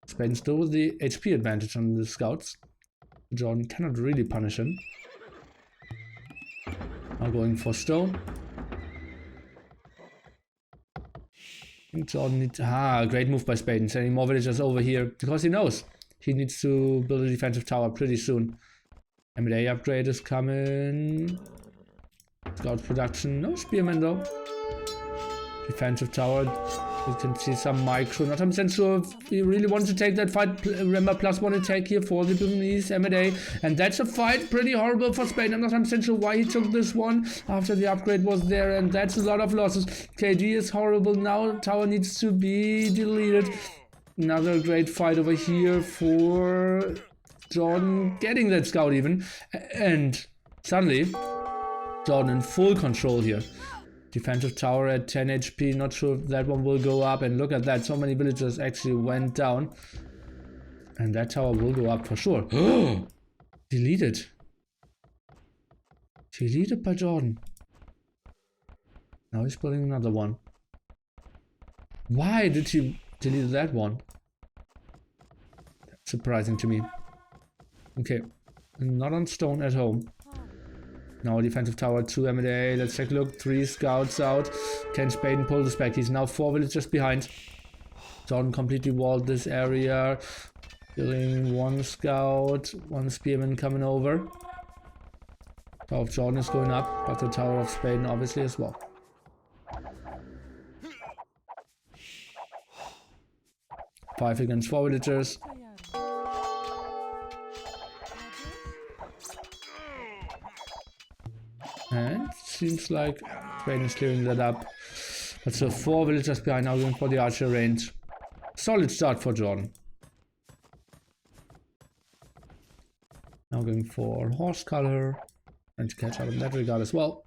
Spaden still with the HP advantage on the scouts. Jordan cannot really punish him. Now going for stone. I think Jordan needs... great move by Spaden. Sending more villagers over here because he knows he needs to build a defensive tower pretty soon. M&A upgrade is coming. Scout production. No spearmen though. Defensive tower. You can see some micro. Not 100% sure if he really wanted to take that fight. Remember, +1 attack here for the Burmese M&A. And that's a fight pretty horrible for Spain. I'm not 100% sure why he took this one after the upgrade was there. And that's a lot of losses. KD is horrible now. Tower needs to be deleted. Another great fight over here for Jordan getting that scout even. And suddenly, Jordan in full control here. Defensive tower at 10 HP. Not sure if that one will go up. And look at that. So many villagers actually went down. And that tower will go up for sure. Deleted. Deleted by Jordan. Now he's building another one. Why did he delete that one? That's surprising to me. Okay. Not on stone at home. Now defensive tower, 2 M&A. Let's take a look. 3 scouts out. Can Spaden pull this back? He's now 4 villagers behind. Jordan completely walled this area. Killing 1 scout. 1 spearman coming over. Tower of Jordan is going up. But the tower of Spaden obviously as well. Five against 4 villagers. And seems like Spaden is clearing that up. But so 4 villagers behind, now going for the archer range. Solid start for Jordan. Now going for horse color. And to catch up in that regard as well.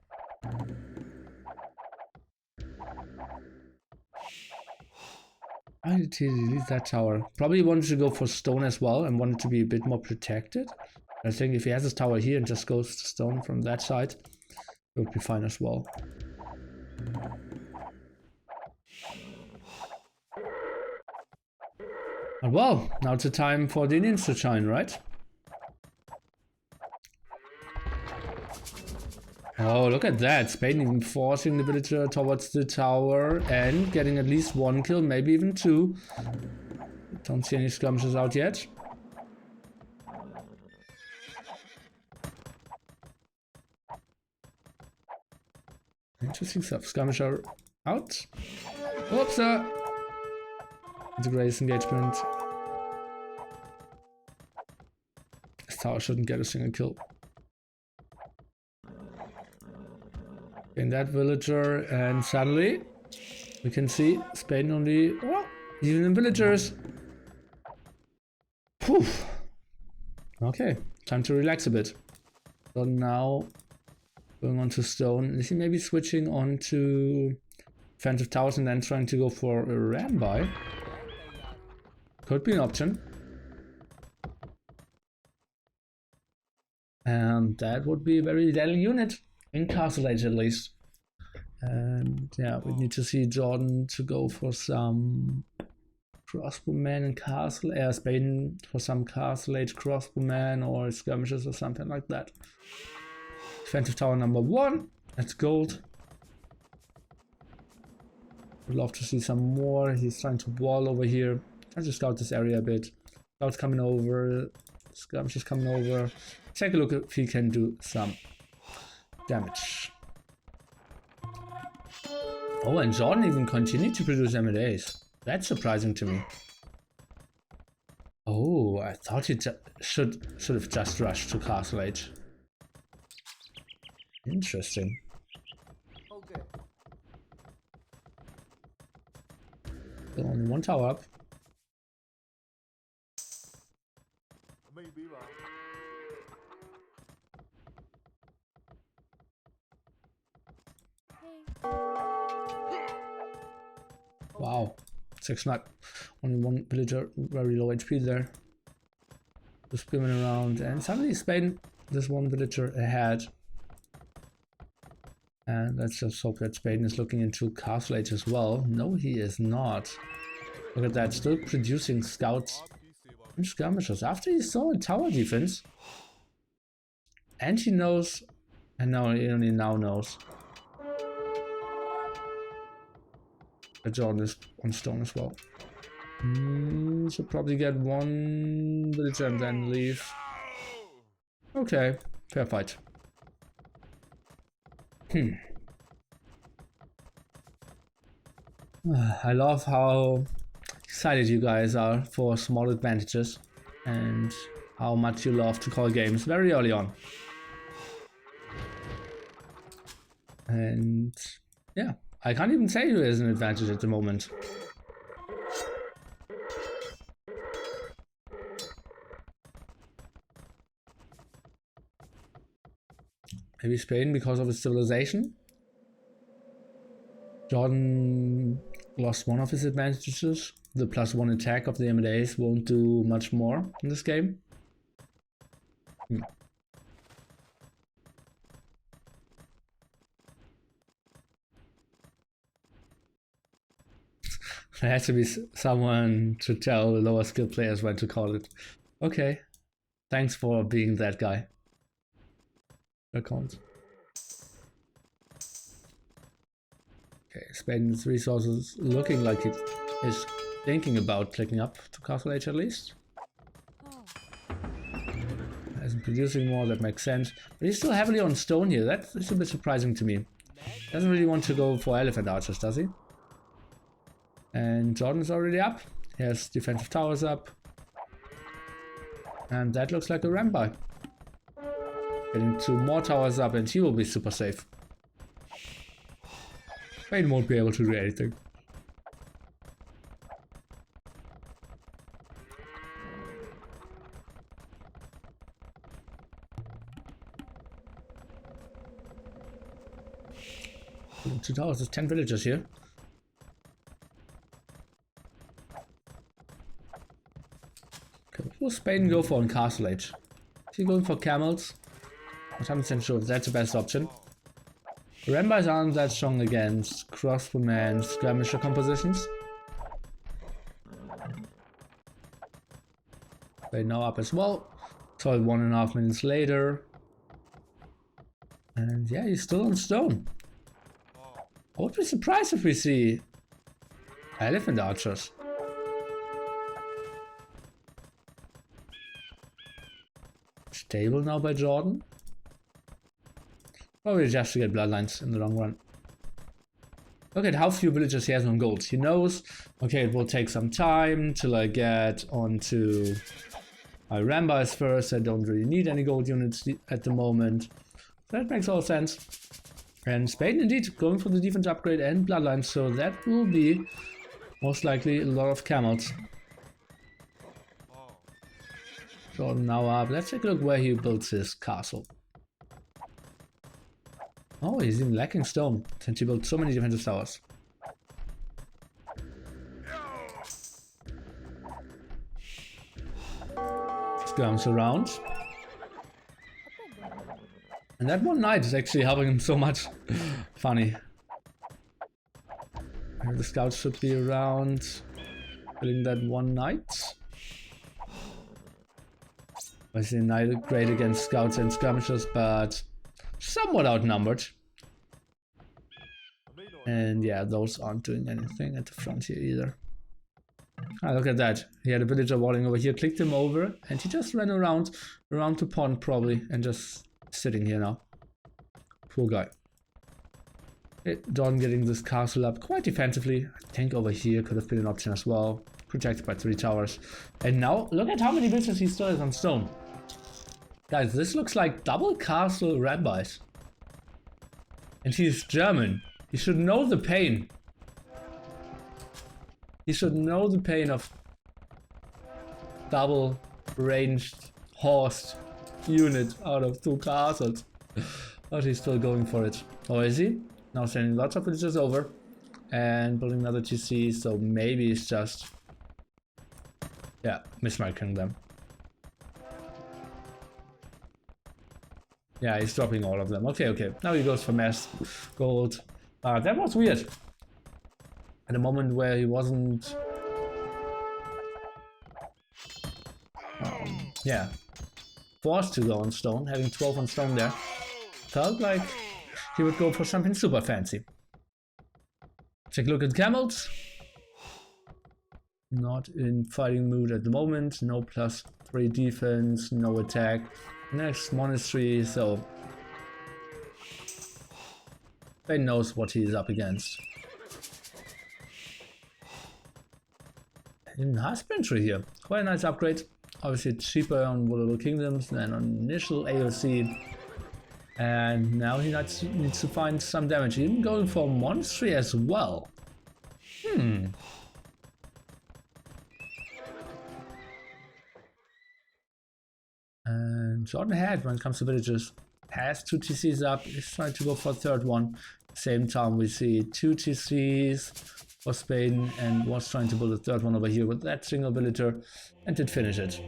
Why did he delete that tower? Probably wanted to go for stone as well and wanted to be a bit more protected. I think if he has his tower here and just goes to stone from that side, it would be fine as well. But well, now it's a time for the Indians to shine, right? Oh, look at that. Spaden even forcing the villager towards the tower and getting at least 1 kill, maybe even 2. Don't see any skirmishes out yet. Interesting stuff. Skirmisher out. Oops! It's a great engagement. This tower shouldn't get a single kill. In that villager, and suddenly we can see Spaden only, oh, even in villagers. Whew. Okay, time to relax a bit. So now going on to stone. Is he maybe switching on to defensive towers and then trying to go for a ram by? Could be an option. And that would be a very deadly unit. In Castle Age at least. And yeah, we need to see Jordan to go for some crossbowmen in Castle, Spaden for some Castle Age crossbowmen or skirmishes or something like that. Defensive tower number 1, that's gold. Would love to see some more. He's trying to wall over here. I'll just scout this area a bit. Scouts coming over, skirmishes coming over. Take a look if he can do some damage. Oh, and Jordan even continued to produce M&As. That's surprising to me. Oh, I thought he should have just rushed to Castle Age. Interesting. Okay. So only 1 tower up. Wow, 6 not. Only 1 villager, very low HP there. Just spinning around, and suddenly Spaden, this 1 villager ahead. And let's just hope that Spaden is looking into Castle Age as well. No, he is not. Look at that, still producing scouts and skirmishers after he saw a tower defense. And he knows, and now he only now knows that Jordan is on stone as well. Should probably get 1 villager and then leave. Okay, fair fight. I love how excited you guys are for small advantages and how much you love to call games very early on. And yeah, I can't even say who has an advantage at the moment. Maybe Spain because of its civilization? Jordan lost one of his advantages. The +1 attack of the M&As won't do much more in this game. There has to be someone to tell the lower skill players when to call it. Okay, thanks for being that guy. Account. Okay, Spaden's resources looking like it is thinking about clicking up to Castle Age at least. Isn't producing more, that makes sense. But he's still heavily on stone here. That is a bit surprising to me. Doesn't really want to go for elephant archers, does he? And Jordan's already up. He has defensive towers up. And that looks like a ramp-by. Getting 2 more towers up and he will be super safe. Spaden won't be able to do anything. Two towers, there's 10 villagers here. Okay, what will Spaden go for in Castle Age? Is he going for camels? I'm not 100% sure if that's the best option. Rambis aren't that strong against crossbowmen, skirmisher compositions. They now up as well. So 1.5 minutes later. And yeah, he's still on stone. I would be surprised if we see elephant archers. Stable now by Jordan. Probably just to get bloodlines in the long run. Look at how few villagers he has on gold. He knows, okay, it will take some time till I get onto my Rambis first. I don't really need any gold units at the moment. That makes all sense. And Spaden indeed going for the defense upgrade and bloodlines, so that will be most likely a lot of camels. Jordan now up. Let's take a look where he builds his castle. Oh, he's even lacking stone since he built so many defensive towers. Skirms around. And that one knight is actually helping him so much. Funny. Here the scouts should be around. Killing that one knight. Obviously knight great against scouts and skirmishers, but somewhat outnumbered. And yeah, those aren't doing anything at the front here either. Ah, look at that. He had a villager walling over here, clicked him over, and he just ran around the pond probably, and just sitting here now. Poor guy. Don getting this castle up quite defensively. I think over here could have been an option as well. Protected by 3 towers. And now, look at how many villagers he still has on stone. Guys, this looks like double castle Rambis. And he's German. He should know the pain. He should know the pain of double ranged horsed unit out of 2 castles. But he's still going for it. Oh, is he? Now sending lots of villagers over. And building another TC, so maybe it's just... yeah, mismarking them. Yeah, he's dropping all of them. Okay, okay. Now he goes for mass gold. That was weird. At a moment where he wasn't... yeah. forced to go on stone, having 12 on stone there. Felt like he would go for something super fancy. Take a look at camels. Not in fighting mood at the moment. No +3 defense, no attack. Next monastery, so Ben knows what he is up against. In husbandry here, quite a nice upgrade. Obviously cheaper on Wololokingdoms than on initial AOC. And now he needs to find some damage. Even going for monastery as well. And Jordan ahead when it comes to villages. Has 2 TCs up, is trying to go for a 3rd one. Same time we see 2 T3s for Spaden and was trying to build a third one over here with that single villager and did finish it.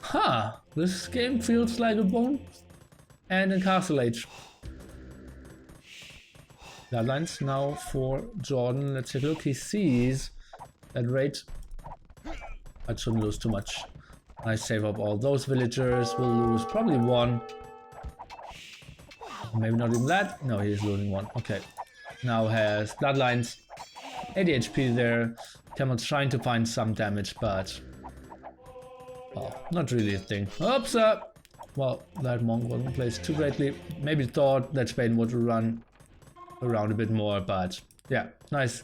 Huh, this game feels like a bone and a castle age. Bloodlines now for Jordan. Let's take a look. He sees that rate. I shouldn't lose too much. I save up all those villagers. We'll lose probably 1. Maybe not even that. No, he's losing 1. Okay. Now has Bloodlines. 80 HP there. Camel's trying to find some damage, but... oh, not really a thing. Oops! Well, that monk wasn't placed too greatly. Maybe thought that Spaden would run around a bit more, but yeah, nice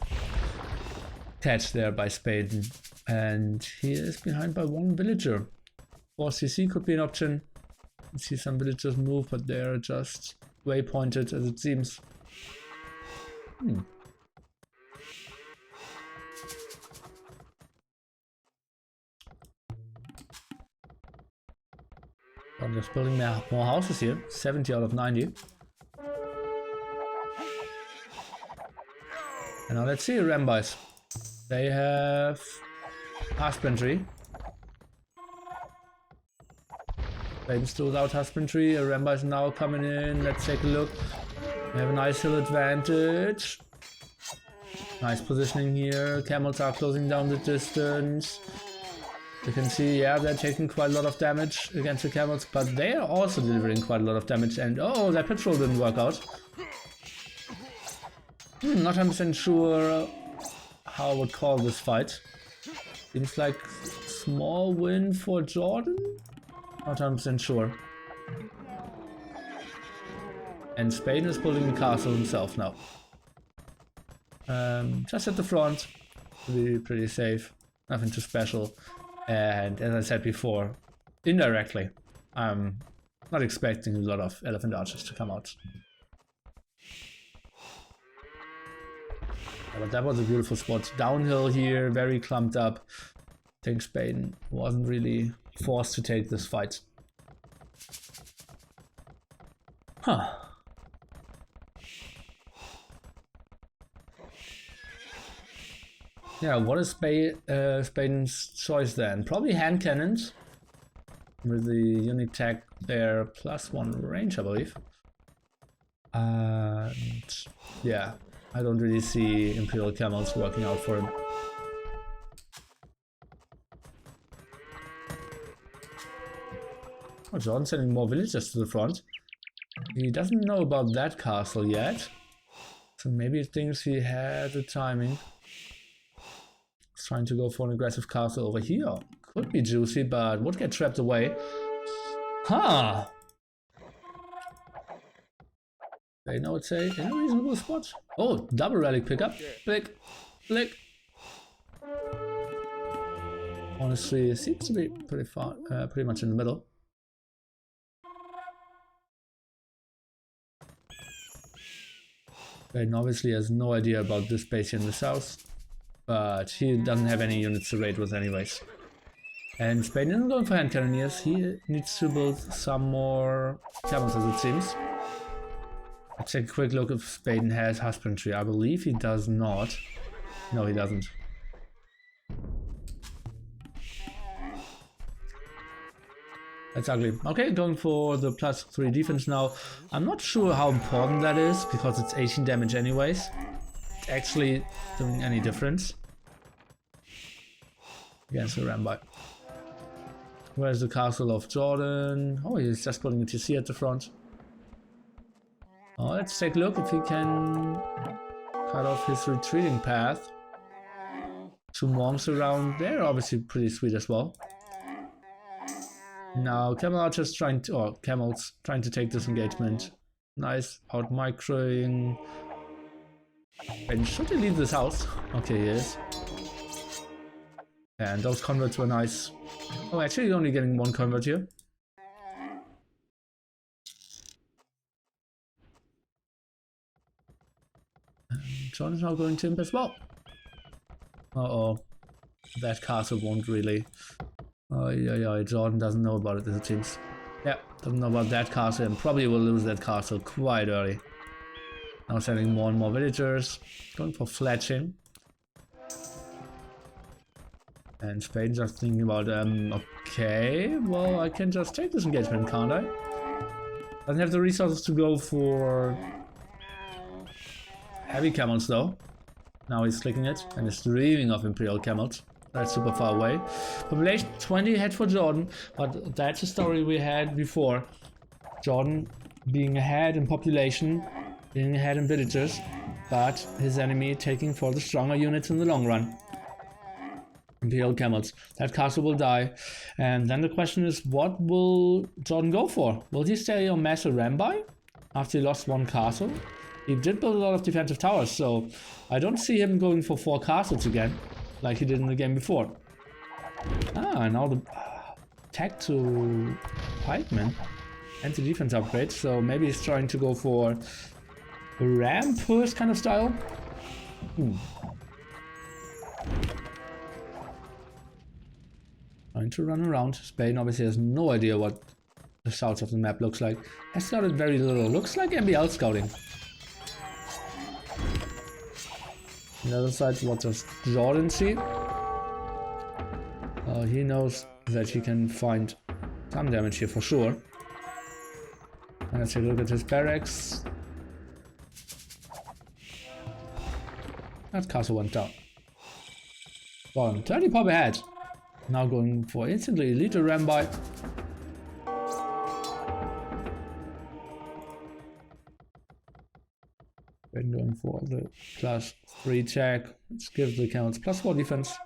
catch there by Spaden. And he is behind by 1 villager. 4 CC could be an option. You see some villagers move, but they're just waypointed as it seems. I'm just building more houses here. 70 out of 90. And now let's see Rambis. They have husbandry. Spaden still without husbandry. Rambis now coming in. Let's take a look. We have a nice hill advantage. Nice positioning here. Camels are closing down the distance. You can see, yeah, they're taking quite a lot of damage against the camels, but they are also delivering quite a lot of damage. And oh, that patrol didn't work out. Not 100% sure how I would call this fight. Seems like small win for Jordan? Not 100% sure. And Spaden is building the castle himself now. Just at the front. Pretty safe. Nothing too special. And as I said before, indirectly, I'm not expecting a lot of elephant archers to come out. But that was a beautiful spot. Downhill here, very clumped up. I think Spaden wasn't really forced to take this fight. Huh. Yeah, what is Spaden's choice then? Probably hand cannons. With the unique tag there, +1 range, I believe. And yeah, I don't really see Imperial camels working out for him. Oh, Jordan's sending more villagers to the front. He doesn't know about that castle yet. So maybe he thinks he had the timing. He's trying to go for an aggressive castle over here. Could be juicy, but would get trapped away. Huh! They know it's in a reasonable spot. Oh, double relic pickup. Click, click. Honestly, it seems to be pretty far, pretty much in the middle. Spaden obviously has no idea about this base here in the south, but he doesn't have any units to raid with anyways. And Spaden isn't going for hand cannoneers, he needs to build some more camels as it seems. Let's take a quick look if Spaden has husbandry. I believe he does not. No, he doesn't. That's ugly. Okay, going for the +3 defense now. I'm not sure how important that is, because it's 18 damage anyways. It's actually doing any difference against the Rambai. Where's the castle of Jordan? Oh, he's just putting a TC at the front. Oh, let's take a look if he can cut off his retreating path. 2 monks around there, obviously pretty sweet as well. Now camel archers trying to, or camels trying to take this engagement. Nice out microing. And should he leave this house? Okay, he is. And those converts were nice. Oh, actually only getting 1 convert here. And John is now going to imp as well. Uh-oh. That castle won't really. Oh, yeah, Jordan doesn't know about it as it seems. Yeah, doesn't know about that castle and probably will lose that castle quite early. Now sending more and more villagers. Going for fletching. And Spaden's just thinking about, okay, well, I can just take this engagement, can't I? Doesn't have the resources to go for heavy camels though. Now he's clicking it and is dreaming of Imperial camels. That's super far away. Population 20 ahead for Jordan, but that's a story we had before. Jordan being ahead in population, being ahead in villagers, but his enemy taking for the stronger units in the long run. Imperial camels. That castle will die. And then the question is, what will Jordan go for? Will he stay on massive Rambai after he lost one castle? He did build a lot of defensive towers, so I don't see him going for 4 castles again, like he did in the game before. Ah, now the attack to pikemen. Anti-defense upgrade, so maybe he's trying to go for a ram push kind of style. Trying to run around. Spaden obviously has no idea what the south of the map looks like. Has scouted very little. Looks like MBL scouting. On the other side, what does Jordan see? He knows that he can find some damage here for sure. And let's take a look at his barracks. That castle went down. Gone. 30 pop ahead. Now going for instantly elite Rambai. Then going for the +3 attack. Let's give the camels +4 defense.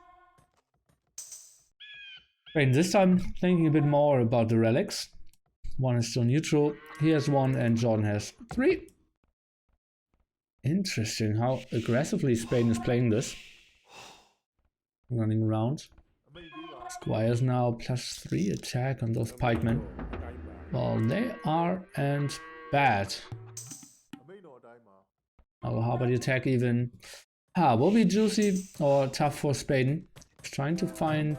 Right, this time thinking a bit more about the relics. One is still neutral. He has 1 and Jordan has 3. Interesting how aggressively Spaden is playing this. Running around. Squires now +3 attack on those pikemen. Well, they are and bad. Oh, how about the attack even? Will be juicy or tough for Spaden. He's trying to find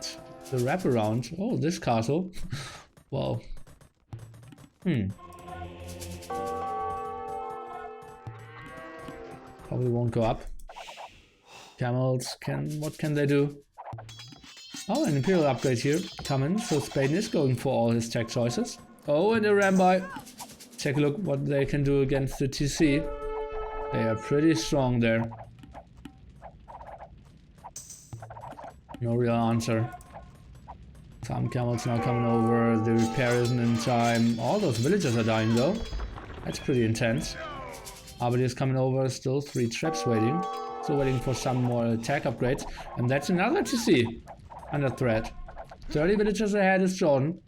the wraparound. Oh, this castle. Well. Probably won't go up. Camels what can they do? Oh, an Imperial upgrade here coming, so Spaden is going for all his tech choices. Oh, and a Rambai. Take a look what they can do against the TC. They are pretty strong there. No real answer. Some camels now coming over, the repair isn't in time. All those villagers are dying though. That's pretty intense. Abadi is coming over, still 3 traps waiting. Still waiting for some more attack upgrades. And that's another TC under threat. 30 villagers ahead is Jordan.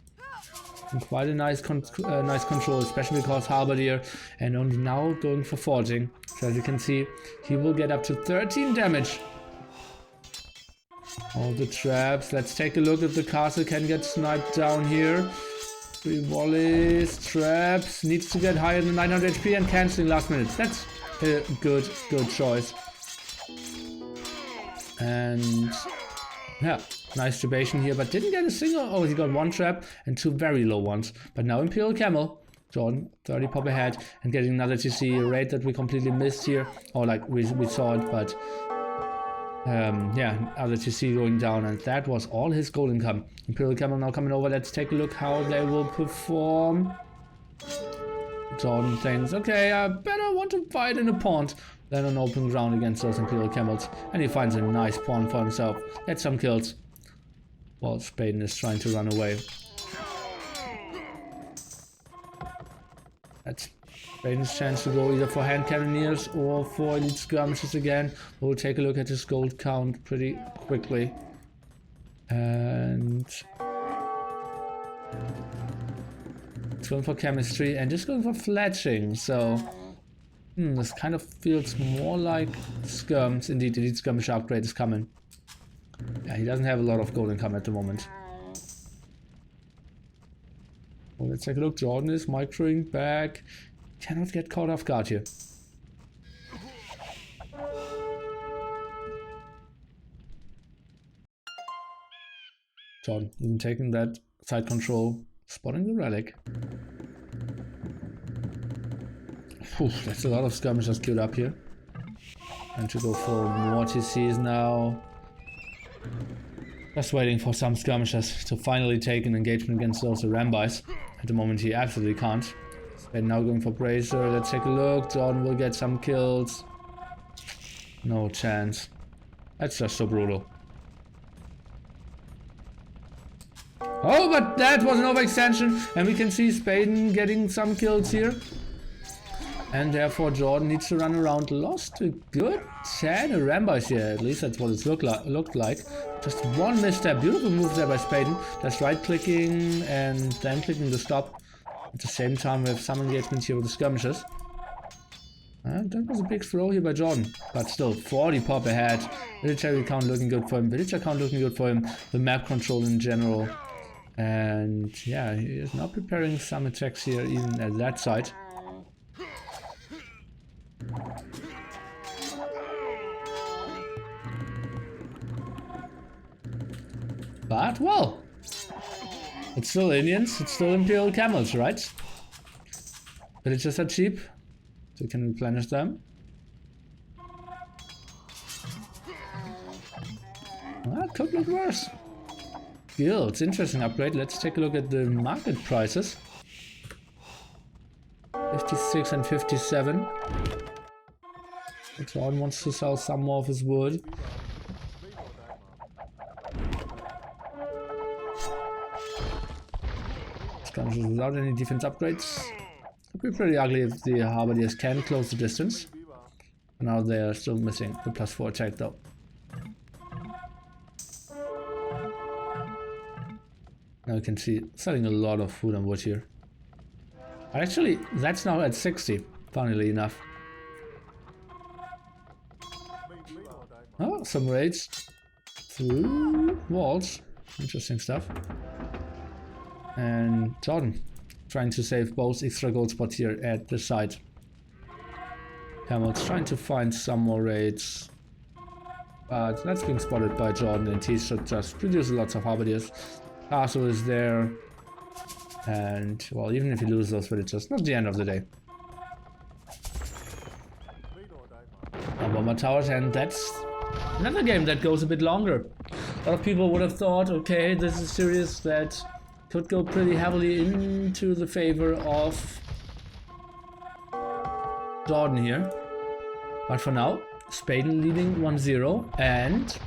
And quite a nice control, especially because Halberdier and only now going for forging. So as you can see, he will get up to 13 damage. All the traps. Let's take a look if the castle can get sniped down here. 3 volleys, traps. Needs to get higher than 900 HP and cancelling last minute. That's a good choice. And yeah, nice tribation here, but didn't get a single. Oh, he got 1 trap and 2 very low ones. But now Imperial Camel. Jordan, 30 pop ahead and getting another TC, a raid that we completely missed here. Or like we saw it, but yeah, other TC going down, and that was all his gold income. Imperial Camel now coming over. Let's take a look how they will perform. Jordan thinks, okay, I better want to fight in a pond than on open ground against those Imperial Camels. And he finds a nice pond for himself. Gets some kills. While Spaden is trying to run away. That's Spaden's chance to go either for hand cannoneers or for elite skirmishes again. We'll take a look at his gold count pretty quickly. And it's going for chemistry and just going for fletching. So this kind of feels more like skirms. Indeed, the elite skirmish upgrade is coming. Yeah, he doesn't have a lot of gold income at the moment. Well, let's take a look. Jordan is microing back. Cannot get caught off guard here. Jordan even taking that side control, spotting the relic. Phew, that's a lot of skirmishers queued up here. And to go for more TCs now. Just waiting for some skirmishers to finally take an engagement against those Rambis. At the moment he absolutely can't. And now going for Bracer. Let's take a look. Jordan will get some kills. No chance. That's just so brutal. Oh, but that was an overextension, and we can see Spaden getting some kills here. And therefore Jordan needs to run around. Lost a good 10 Rambis here, at least that's what it looked like. Just one misstep. Beautiful move there by Spaden. Just right clicking and then clicking to stop. At the same time we have some engagement here with the skirmishes. And that was a big throw here by Jordan. But still, 40 pop ahead. Military count looking good for him. Villager count looking good for him. The map control in general. And yeah, he is now preparing some attacks here even at that side. But well, it's still Indians, it's still Imperial camels, right? Villagers are cheap, so you can replenish them. That could look worse. Guilds, interesting upgrade. Let's take a look at the market prices. 56 and 57. Jordan wants to sell some more of his wood. Skirmishes without any defense upgrades. Could be pretty ugly if the Harbidiers can close the distance. Now they are still missing the +4 attack though. Now you can see selling a lot of food and wood here. Actually, that's now at 60, funnily enough. Oh, some raids through walls. Interesting stuff. And Jordan trying to save both extra gold spots here at the side. Camels trying to find some more raids. But that's being spotted by Jordan, and he should just produce lots of Harbidiers. Castle is there. And well, even if you lose those villagers, not the end of the day. Now bomber towers, and that's another game that goes a bit longer. A lot of people would have thought, okay, this is a series that could go pretty heavily into the favor of Jordan here. But for now, Spaden leading 1-0, and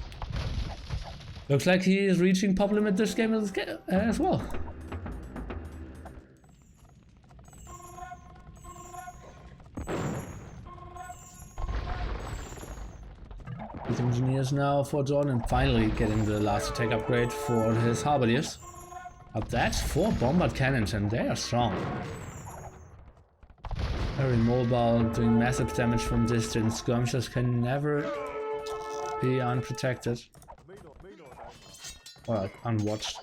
looks like he is reaching pop limit this game as well. With engineers now for Jordan, and finally getting the last attack upgrade for his Harbidiers. Up that's 4 bombard cannons, and they are strong. Very mobile, doing massive damage from distance. Skirmishers can never be unprotected. Or unwatched.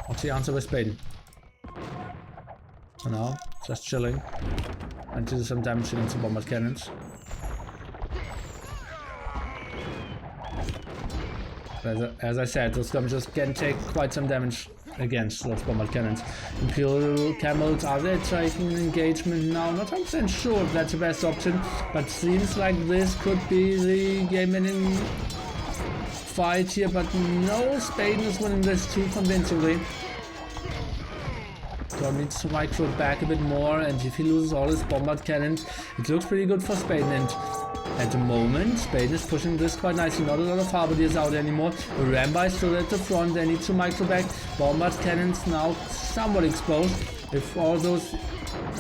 What's the answer with Spaden? For now, just chilling. And do some damage against the bombard cannons. As I said, those skirmishers can take quite some damage against those bombard cannons. Imperial camels, are they taking engagement now? Not 100% sure if that's the best option, but seems like this could be the game-ending fight here. But no, Spaden is winning this too convincingly. So needs to micro back a bit more, and if he loses all his bombard cannons, it looks pretty good for Spaden. And at the moment, Spaden is pushing this quite nicely. Not a lot of Harbidiers out anymore. Rambi is still at the front. They need to micro back. Bombard cannons now somewhat exposed. If all those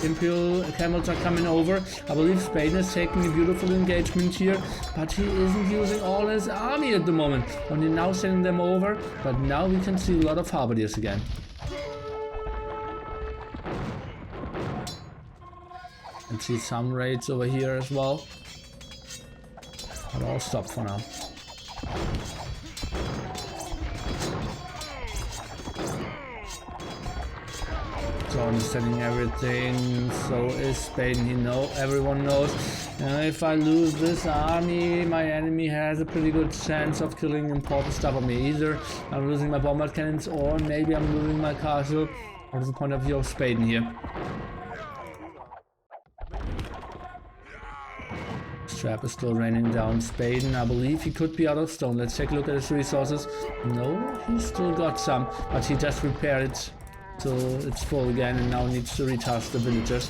Imperial camels are coming over, I believe Spaden is taking a beautiful engagement here, but he isn't using all his army at the moment. Only now sending them over, but now we can see a lot of Harbidiers again. And see some raids over here as well. But I'll stop for now. John is sending everything, so is Spaden. Everyone knows. If I lose this army, my enemy has a pretty good chance of killing important stuff on me. Either I'm losing my bombard cannons, or maybe I'm losing my castle. What is the point of view of Spaden here? Trap is still raining down Spaden. I believe he could be out of stone. Let's take a look at his resources. No, he's still got some, but he just repaired it till it's full again and now needs to recharge the villagers.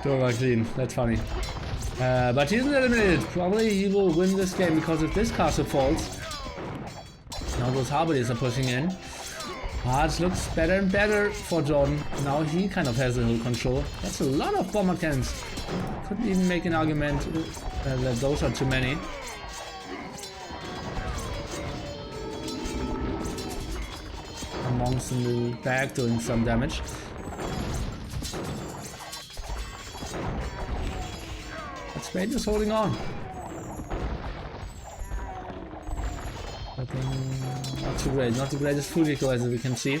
Door clean, that's funny. But he isn't eliminated. Probably he will win this game, because if this castle falls, now those Harbiers are pushing in. It looks better and better for John. Now he kind of has the hill control. That's a lot of bomber cannons. Couldn't even make an argument that those are too many. Monks in the back doing some damage. But Spaden is holding on. Not the greatest food eco, as we can see.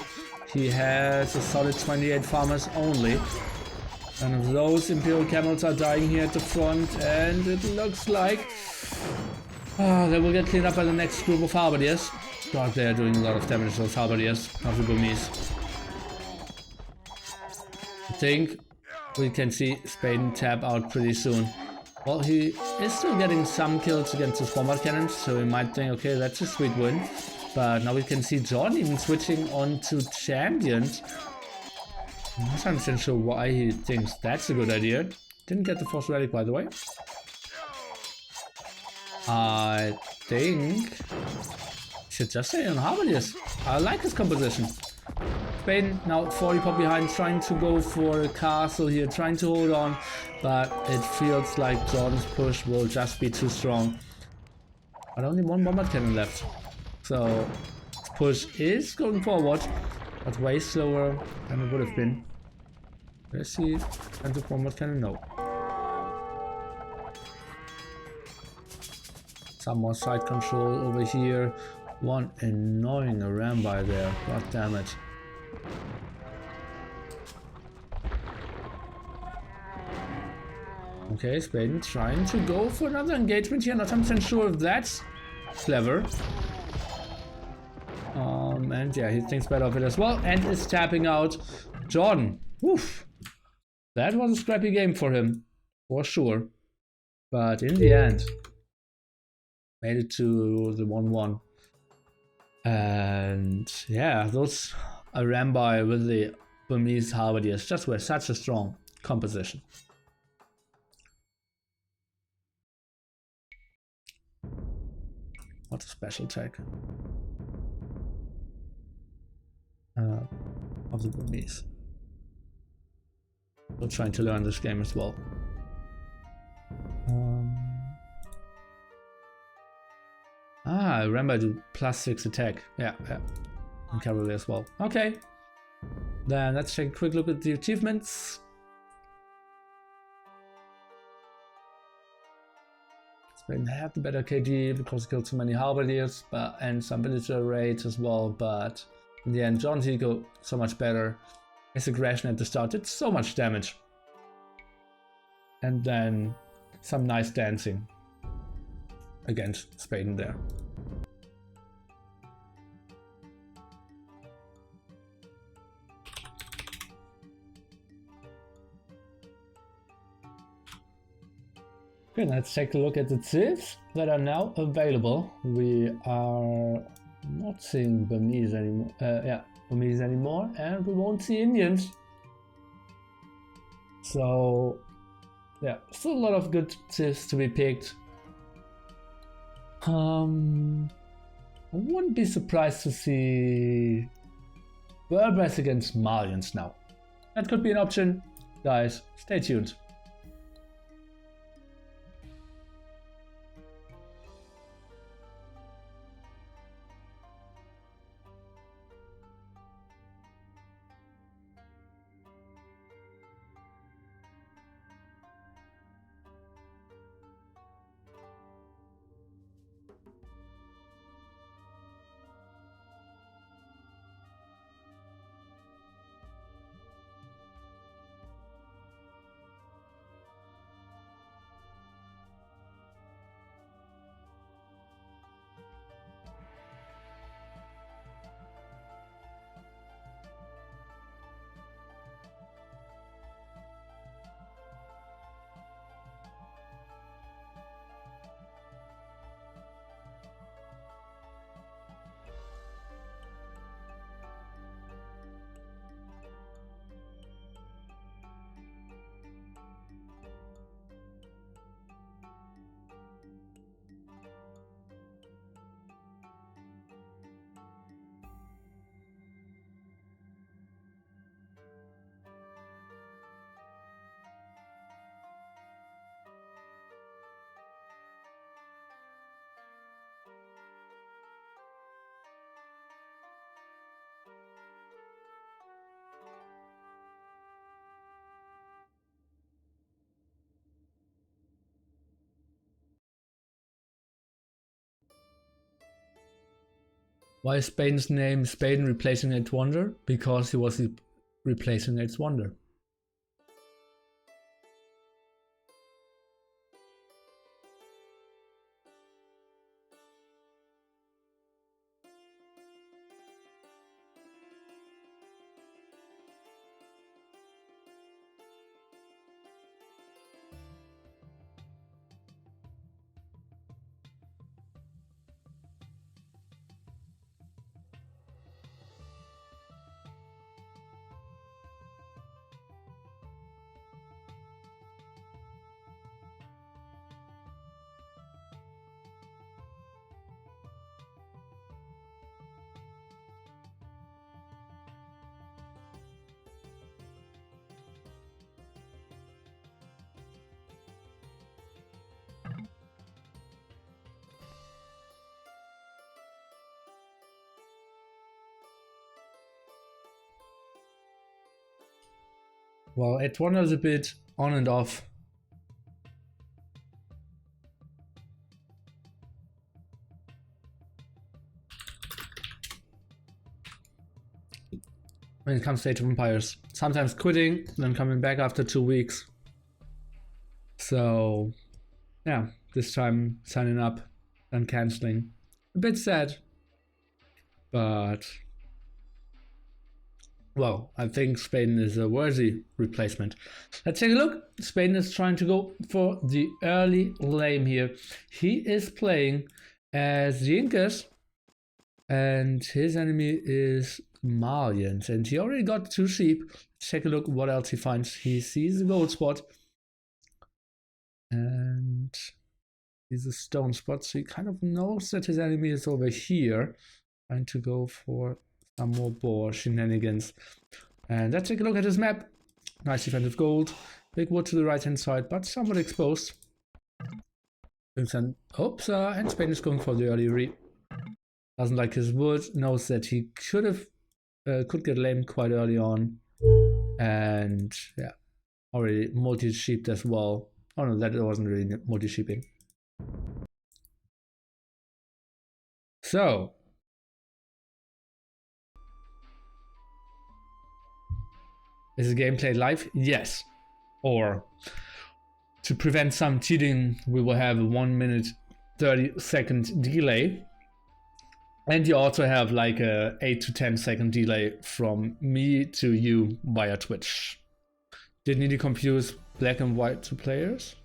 He has a solid 28 farmers only. And those Imperial camels are dying here at the front, and it looks like they will get cleaned up by the next group of Halberdiers. God, they are doing a lot of damage, those Halberdiers of the Burmese. I think we can see Spaden tap out pretty soon. Well, he is still getting some kills against his bombard cannons, so we might think, okay, that's a sweet win. But now we can see John even switching on to champions. I'm not 100% sure why he thinks that's a good idea. Didn't get the force relic, by the way. I think should just say on Harmonious. I like his composition. Spaden now 40 pop behind, trying to go for a castle here, trying to hold on, but it feels like John's push will just be too strong. But only one bombard cannon left. So push is going forward, but way slower than it would have been. Let's see, and the bombard cannon, no. Some more side control over here. One annoying Rambai there, god damn it. Okay, Spaden trying to go for another engagement here, not 100% sure if that's clever. And yeah, he thinks better of it as well, and is tapping out John. Oof. That was a scrappy game for him, for sure. But in the end, made it to the 1-1. And yeah, those Rambai with the Burmese Halberdiers just were such a strong composition. What a special tech of the Burmese. We're trying to learn this game as well. Rambai do +6 attack. Yeah. And cavalry as well. Okay. Then let's take a quick look at the achievements. Spaden had the better KD because he killed so many Halberdiers and some villager raids as well, but in the end John's ego so much better. His aggression at the start did so much damage. And then some nice dancing against Spaden there. Okay, let's take a look at the civs that are now available. We are not seeing Burmese anymore. Burmese anymore, and we won't see Indians. So yeah, still a lot of good civs to be picked. I wouldn't be surprised to see Berbers against Malians now. That could be an option. Guys, stay tuned. Why is Spaden's name Spaden replacing 8th Wonder? Because he was replacing 8th Wonder. Well, 8th Wonder is a bit on and off. When it comes to Age of Empires. Sometimes quitting, then coming back after 2 weeks. So, yeah, this time signing up and cancelling. A bit sad. But, well, I think Spaden is a worthy replacement. Let's take a look. Spaden is trying to go for the early lane here. He is playing as the Incas, and his enemy is Malians, and he already got 2 sheep. Let's take a look what else he finds. He sees a gold spot, and he's a stone spot, so he kind of knows that his enemy is over here, trying to go for some more boar shenanigans. And let's take a look at his map. Nice defensive gold, big wood to the right hand side, but somewhat exposed. And Spaden is going for the early re. Doesn't like his wood, knows that he could get lamed quite early on, and yeah, already multi-sheeped as well. Oh no, that wasn't really multi-sheeping. So, is the game played live? Yes. Or, to prevent some cheating, we will have a 1 minute 30-second delay. And you also have like a 8 to 10 second delay from me to you via Twitch. Didn't need to confuse black and white to players.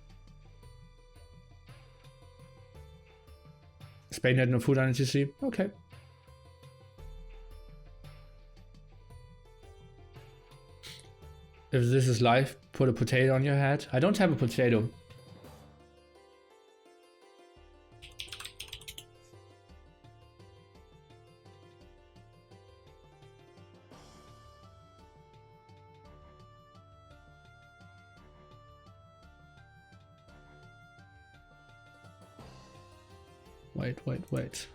Spaden had no food on NTC. Okay. If this is live, put a potato on your head. I don't have a potato. Wait.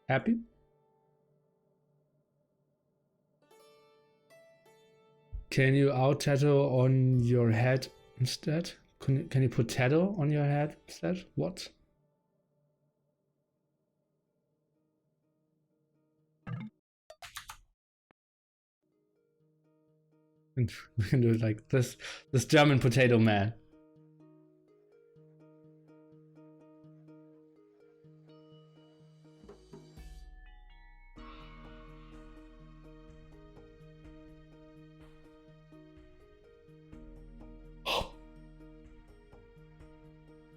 Happy? Can you out tattoo on your head instead? Can you put tattoo on your head instead? What? And we can do it like this German potato man.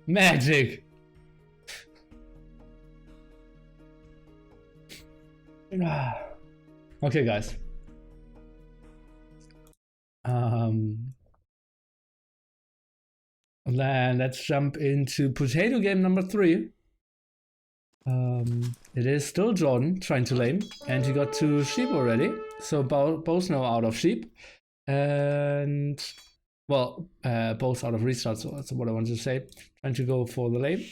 Magic! Okay, guys. Then let's jump into potato game number 3. It is still Jordan trying to lame, and he got 2 sheep already. So both now out of sheep. And well, both out of restart, so that's what I wanted to say. Trying to go for the lane.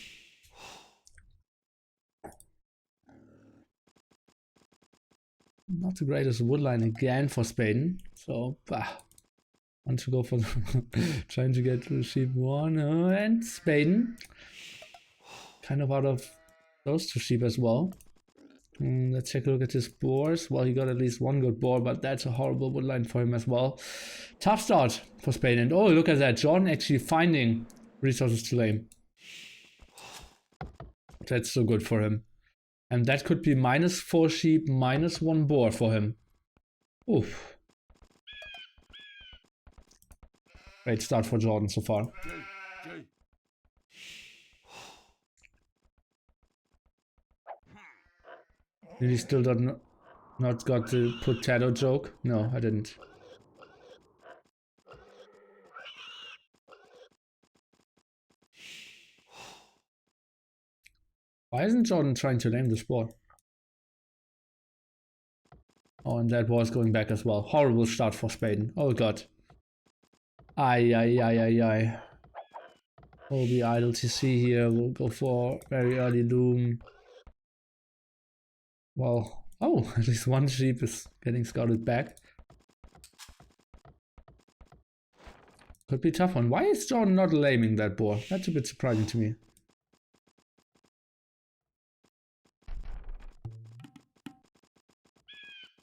Not the greatest wood line again for Spaden, so want to go for the trying to get to sheep 1 and Spaden kind of out of those 2 sheep as well. Let's take a look at his boars. Well, he got at least 1 good boar, but that's a horrible wood line for him as well. Tough start for Spaden. And oh, look at that, John actually finding resources to lane. That's so good for him. And that could be -4 sheep, -1 boar for him. Oof. Great start for Jordan so far. Did he still not got the potato joke? No, I didn't. Why isn't Jordan trying to name the sport? Oh, and that was going back as well. Horrible start for Spaden. Oh god. Ay. Will be idle to see here. We'll go for very early loom. Well, oh, at least 1 sheep is getting scouted back. Could be a tough one. Why is Jordan not laming that boar? That's a bit surprising to me.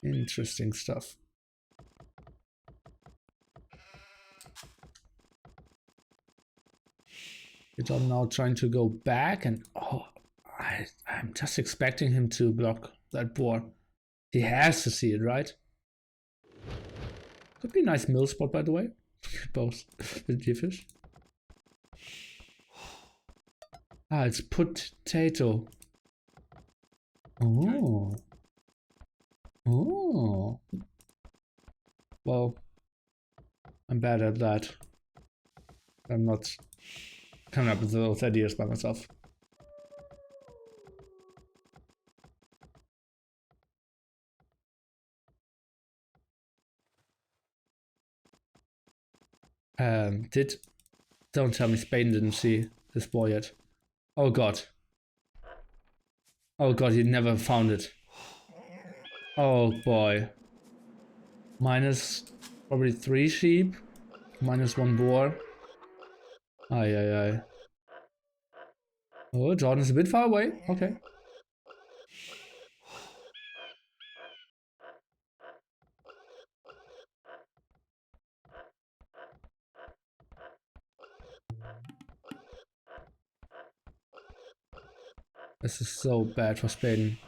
Interesting stuff. I'm now trying to go back and oh, I'm just expecting him to block that boar. He has to see it, right? Could be a nice mill spot, by the way. Both the deerfish. Ah, it's potato. Oh. Oh. Well, I'm bad at that. I'm not coming up with those ideas by myself. Don't tell me Spaden didn't see this boy yet. Oh god. Oh god, he never found it. Oh boy. Minus probably 3 sheep. -1 boar. Ay. Oh, Jordan is a bit far away. Okay. This is so bad for Spaden.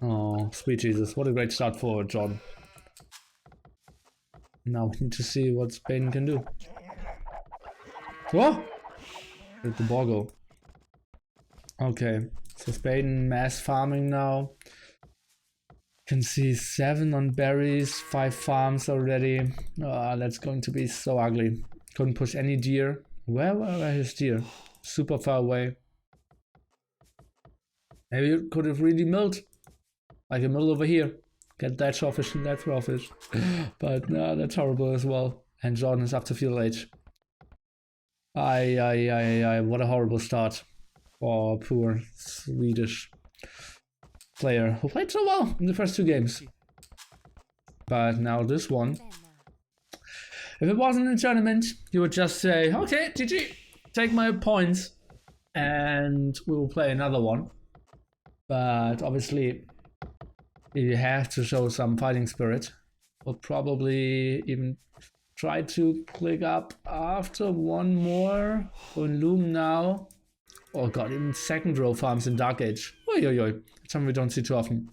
Oh, sweet Jesus. What a great start for Jordan. Now we need to see what Spaden can do. Whoa! Where'd the ball go? Okay, so Spaden mass farming now. Can see 7 on berries, 5 farms already. That's going to be so ugly. Couldn't push any deer. Where were his deer? Super far away. Maybe you could have really milled. Like a mill over here. Get that shawfish and that crawfish. But no, that's horrible as well. And Jordan is up to Feudal age. Ay, what a horrible start for poor Swedish player who played so well in the first 2 games. But now this one. If it wasn't a tournament, you would just say, okay, GG, take my points and we will play another one. But obviously, you have to show some fighting spirit. We'll probably even try to click up after 1 more. On loom now. Oh god, even 2nd row farms in Dark Age. Oi. Something we don't see too often.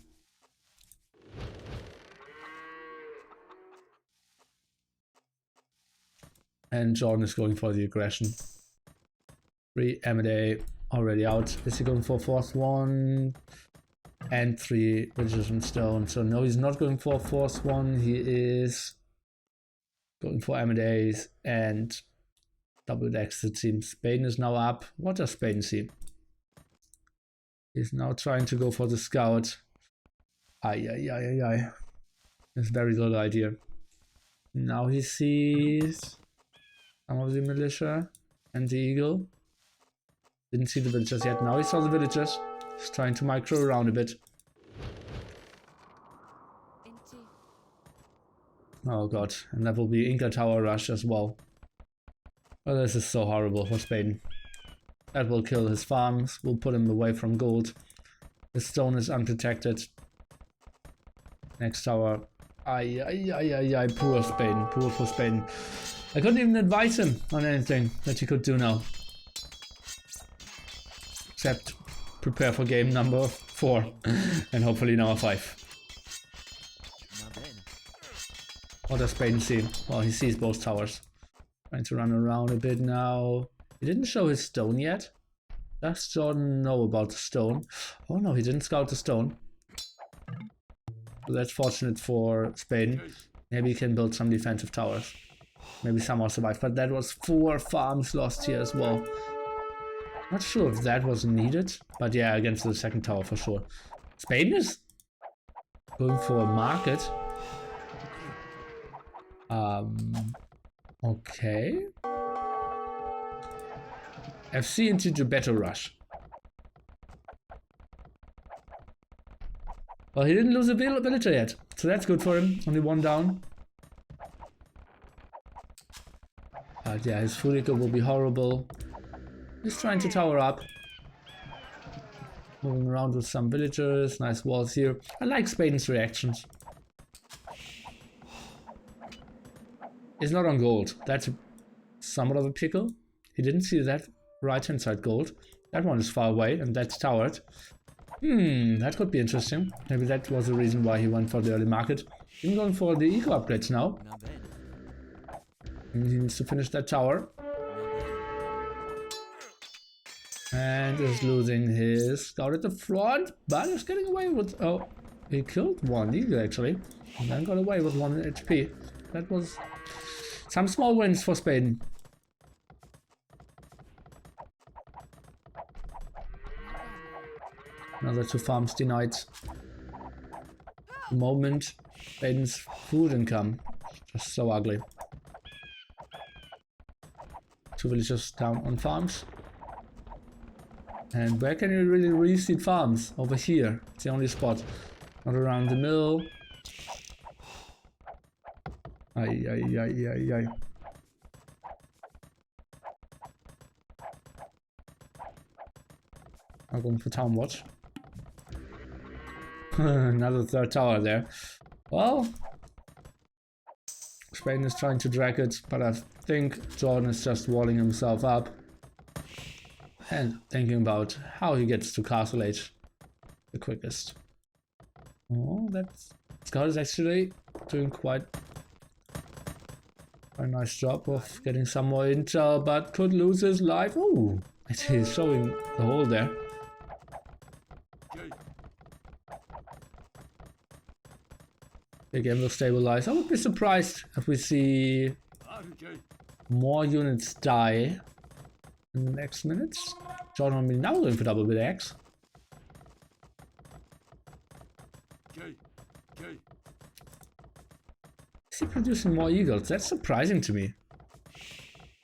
And Jordan is going for the aggression. 3 M&A already out. Is he going for 4th one? And 3 Bridges and Stone. So no, he's not going for 4th one. He is going for M&As and double decks, it seems. Spaden is now up. What does Spaden see? He's now trying to go for the scout. Ay, ay, ay, ay, ay. It's a very good idea. Now he sees some of the militia and the eagle. Didn't see the villagers yet. Now he saw the villagers. He's trying to micro around a bit. Oh god, and that will be Inca Tower Rush as well. Oh, this is so horrible for Spaden. That will kill his farms, will put him away from gold. His stone is unprotected. Next tower. Ay, ay, ay, ay, ay, poor Spaden, poor for Spaden. I couldn't even advise him on anything that he could do now. Except prepare for game number 4 and hopefully number 5. What does Spaden see? Well, he sees both towers. Trying to run around a bit now. He didn't show his stone yet. Does Jordan know about the stone? Oh no, he didn't scout the stone. So that's fortunate for Spaden. Maybe he can build some defensive towers. Maybe somehow survive. But that was 4 farms lost here as well. Not sure if that was needed. But yeah, against the second tower for sure. Spaden is going for a market. Okay. FC into the battle rush. Well, he didn't lose a villager yet, so that's good for him. Only 1 down. But yeah, his Feudal will be horrible. He's trying to tower up. Moving around with some villagers. Nice walls here. I like Spaden's reactions. He's not on gold. That's somewhat of a pickle. He didn't see that right hand side gold. That one is far away and that's towered. That could be interesting. Maybe that was the reason why he went for the early market. Even going for the eco upgrades now. And he needs to finish that tower. And is losing his scout at the front, but is getting away with... Oh, he killed 1 eagle actually. And then got away with 1 HP. That was some small wins for Spaden. Another 2 farms denied. The moment Spaden's food income, just so ugly. 2 villagers down on farms. And where can you really reseed farms? Over here. It's the only spot. Not around the mill. Ay, ay, ay, ay, ay. I'm going for town watch. Another 3rd tower there. Well, Spaden is trying to drag it, but I think Jordan is just walling himself up and thinking about how he gets to Castle Age the quickest. Oh, that scout is actually doing quite a nice job of getting some more intel, but could lose his life. Oh, actually he's showing the hole there. The game will stabilize. I would be surprised if we see more units die in the next minutes. Jordan will be now going for double with X. Is he producing more eagles? That's surprising to me.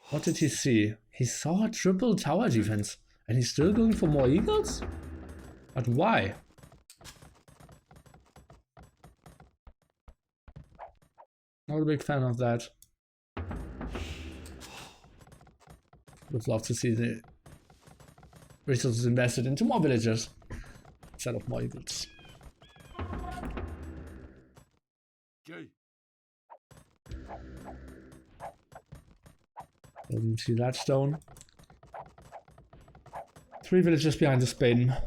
What did he see? He saw a triple tower defense and he's still going for more eagles? But why? Not a big fan of that. Would love to see the resources invested into more villagers instead of more eagles. Didn't see that stone. 3 villagers behind the Spaden.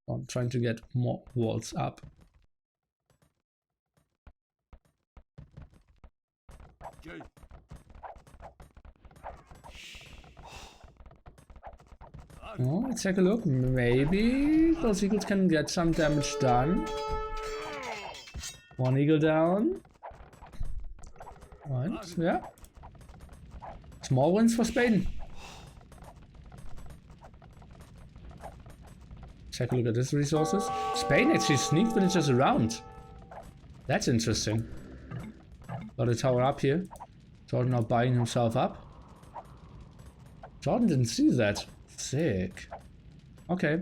I'm trying to get more walls up. Oh, let's take a look. Maybe those eagles can get some damage done. 1 eagle down. And yeah. Small wins for Spaden. Take a look at his resources. Spaden actually sneaked villagers around. That's interesting. Got a tower up here. Jordan now buying himself up. Jordan didn't see that. Sick. Okay.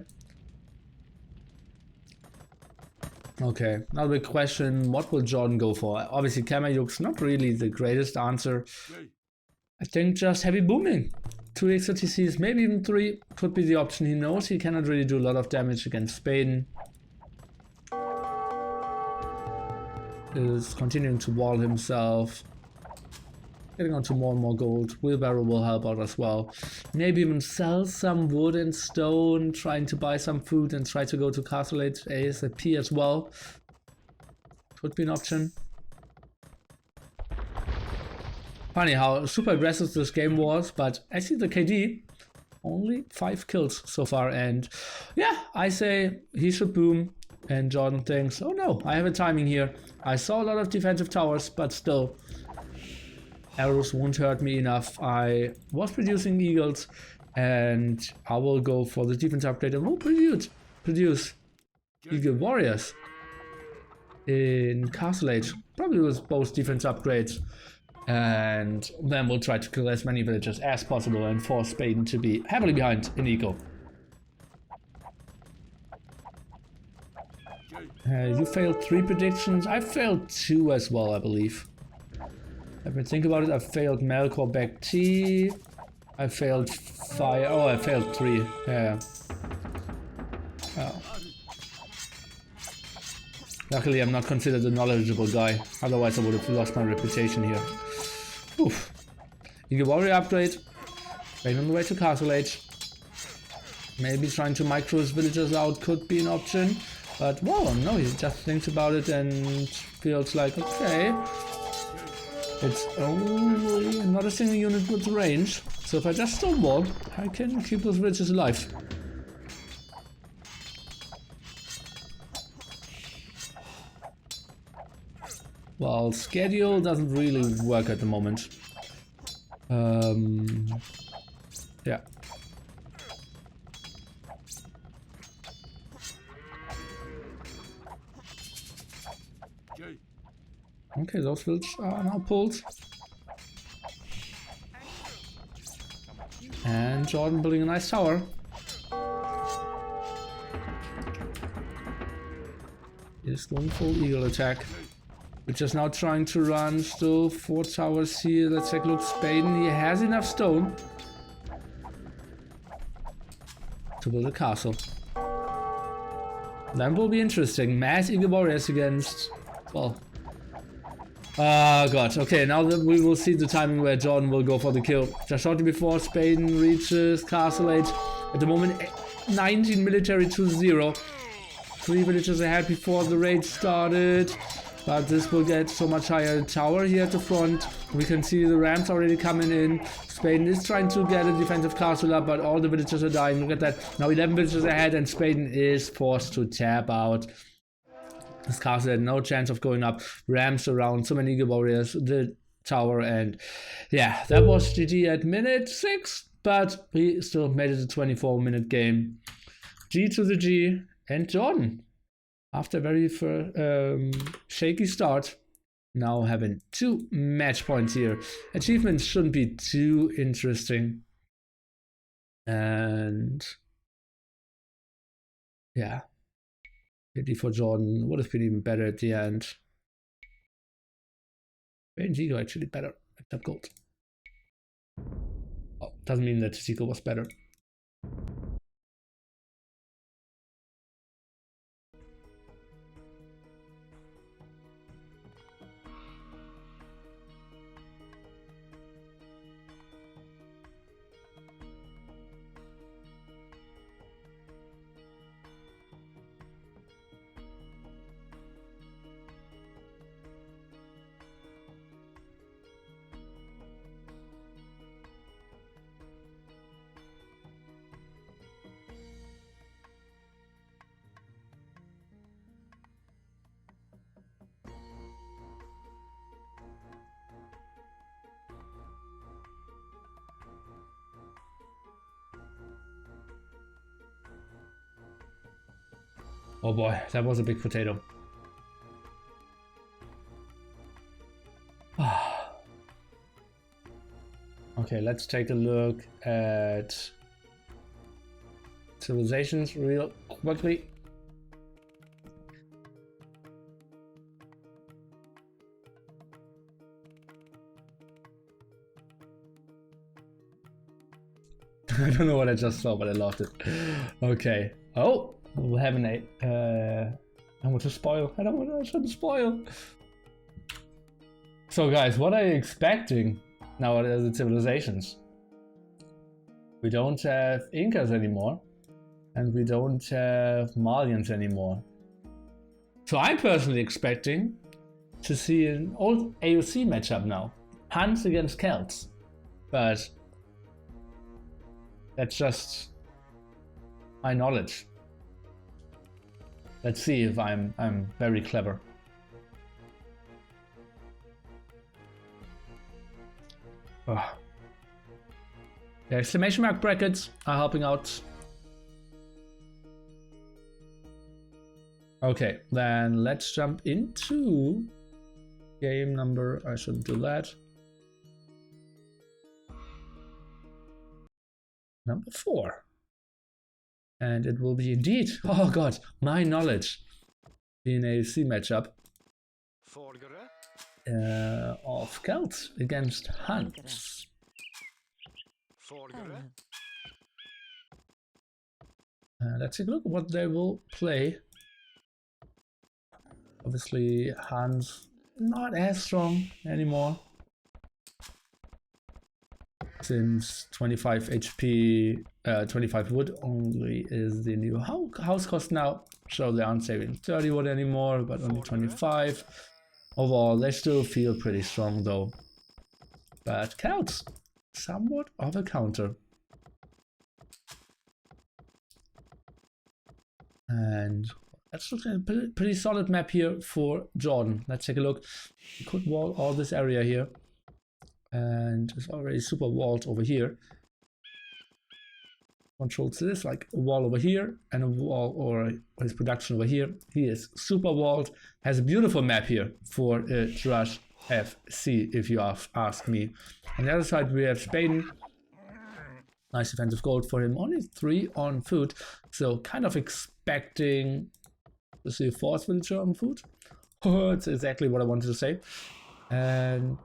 Okay, now the question, what will Jordan go for? Obviously, Kamayuk's not really the greatest answer. I think just heavy booming. 2 extra TCs, maybe even 3 could be the option. He knows he cannot really do a lot of damage against Spaden. Is continuing to wall himself. Getting onto more and more gold. Wheelbarrow will help out as well. Maybe even sell some wood and stone, trying to buy some food and try to go to Castle Age ASAP as well. Could be an option. Funny how super aggressive this game was, but actually the KD, only 5 kills so far, and yeah, I say he should boom, and Jordan thinks, oh no, I have a timing here. I saw a lot of defensive towers, but still, arrows won't hurt me enough. I was producing eagles, and I will go for the defense upgrade and will produce eagle warriors in Castle Age, probably with both defense upgrades. And then we'll try to kill as many villagers as possible and force Spaden to be heavily behind in eco. You failed 3 predictions. I failed 2 as well, I believe. Let me think about it. I failed Melkor back T. I failed fire. Oh, I failed 3. Yeah. Oh. Luckily, I'm not considered a knowledgeable guy. Otherwise, I would have lost my reputation here. Oof. Eagle warrior upgrade. Right on the way to Castle Age. Maybe trying to micro his villagers out could be an option. But, well, no, he just thinks about it and feels like, okay, it's only not a single unit with range. So if I just stonewall, I can keep those villagers alive. Well, schedule doesn't really work at the moment. Yeah. Okay, those villagers are now pulled. And Jordan building a nice tower. He's going full eagle attack. We're just now trying to run still 4 towers here. Let's take a look. Spaden, he has enough stone to build a castle. That will be interesting. Mass eagle warriors against, well, god. Okay, now that we will see the timing where Jordan will go for the kill. Just shortly before Spaden reaches Castle Age. At the moment, 19 military to 0. 3 villages ahead before the raid started. But this will get so much higher tower here at the front. We can see the ramps already coming in. Spaden is trying to get a defensive castle up, but all the villagers are dying. Look at that. Now 11 villagers ahead and Spaden is forced to tap out. This castle had no chance of going up. Ramps around, so many warriors, the tower, and yeah, that was GG at minute 6, but we still made it a 24-minute game. G to the G, and Jordan, after a very shaky start, now having 2 match points here. Achievements shouldn't be too interesting. And yeah, maybe for Jordan would have been even better at the end. Zico actually better, except gold. Oh, doesn't mean that Zico was better. Oh boy, that was a big potato. Okay, let's take a look at civilizations real quickly. I don't know what I just saw, but I loved it. Okay. Oh, we'll have an eight. I want to spoil. I shouldn't spoil. So guys, what are you expecting now as the civilizations? We don't have Incas anymore, and we don't have Malians anymore. So I'm personally expecting to see an old AoC matchup now. Huns against Celts. But that's just my knowledge. Let's see if I'm very clever. Oh. The exclamation mark brackets are helping out. Okay, then let's jump into game number. I shouldn't do that. Number 4. And it will be indeed, oh god, my knowledge in a C matchup of Celts against Huns. Let's take a look at what they will play. Obviously, Huns not as strong anymore, since 25 HP, 25 wood only is the new house cost now. So they aren't saving 30 wood anymore, but only 25. Overall, they still feel pretty strong though. But Celts, somewhat of a counter. And that's looking a pretty solid map here for Jordan. Let's take a look. We could wall all this area here. And it's already super walled over here. Controls this like a wall over here and a wall or his production over here. He is super walled. Has a beautiful map here for Drush FC, if you ask me. On the other side we have Spaden. Nice defensive gold for him. Only 3 on food, so kind of expecting to see a 4th villager on food. That's exactly what I wanted to say. And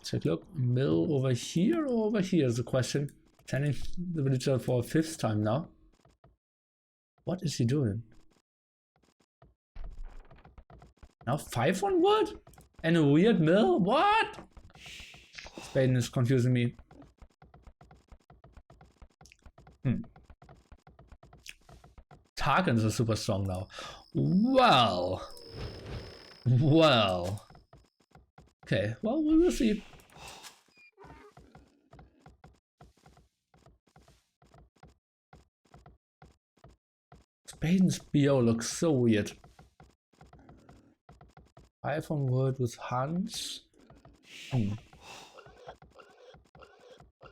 take a look. Mill over here or over here is the question. Sending the villager for a 5th time now. What is he doing? Now 5 on wood? And a weird mill? What? Spaden is confusing me. Targans are super strong now. Well. Okay, well, we will see. Spaden's BO looks so weird. 5 on wood with Huns.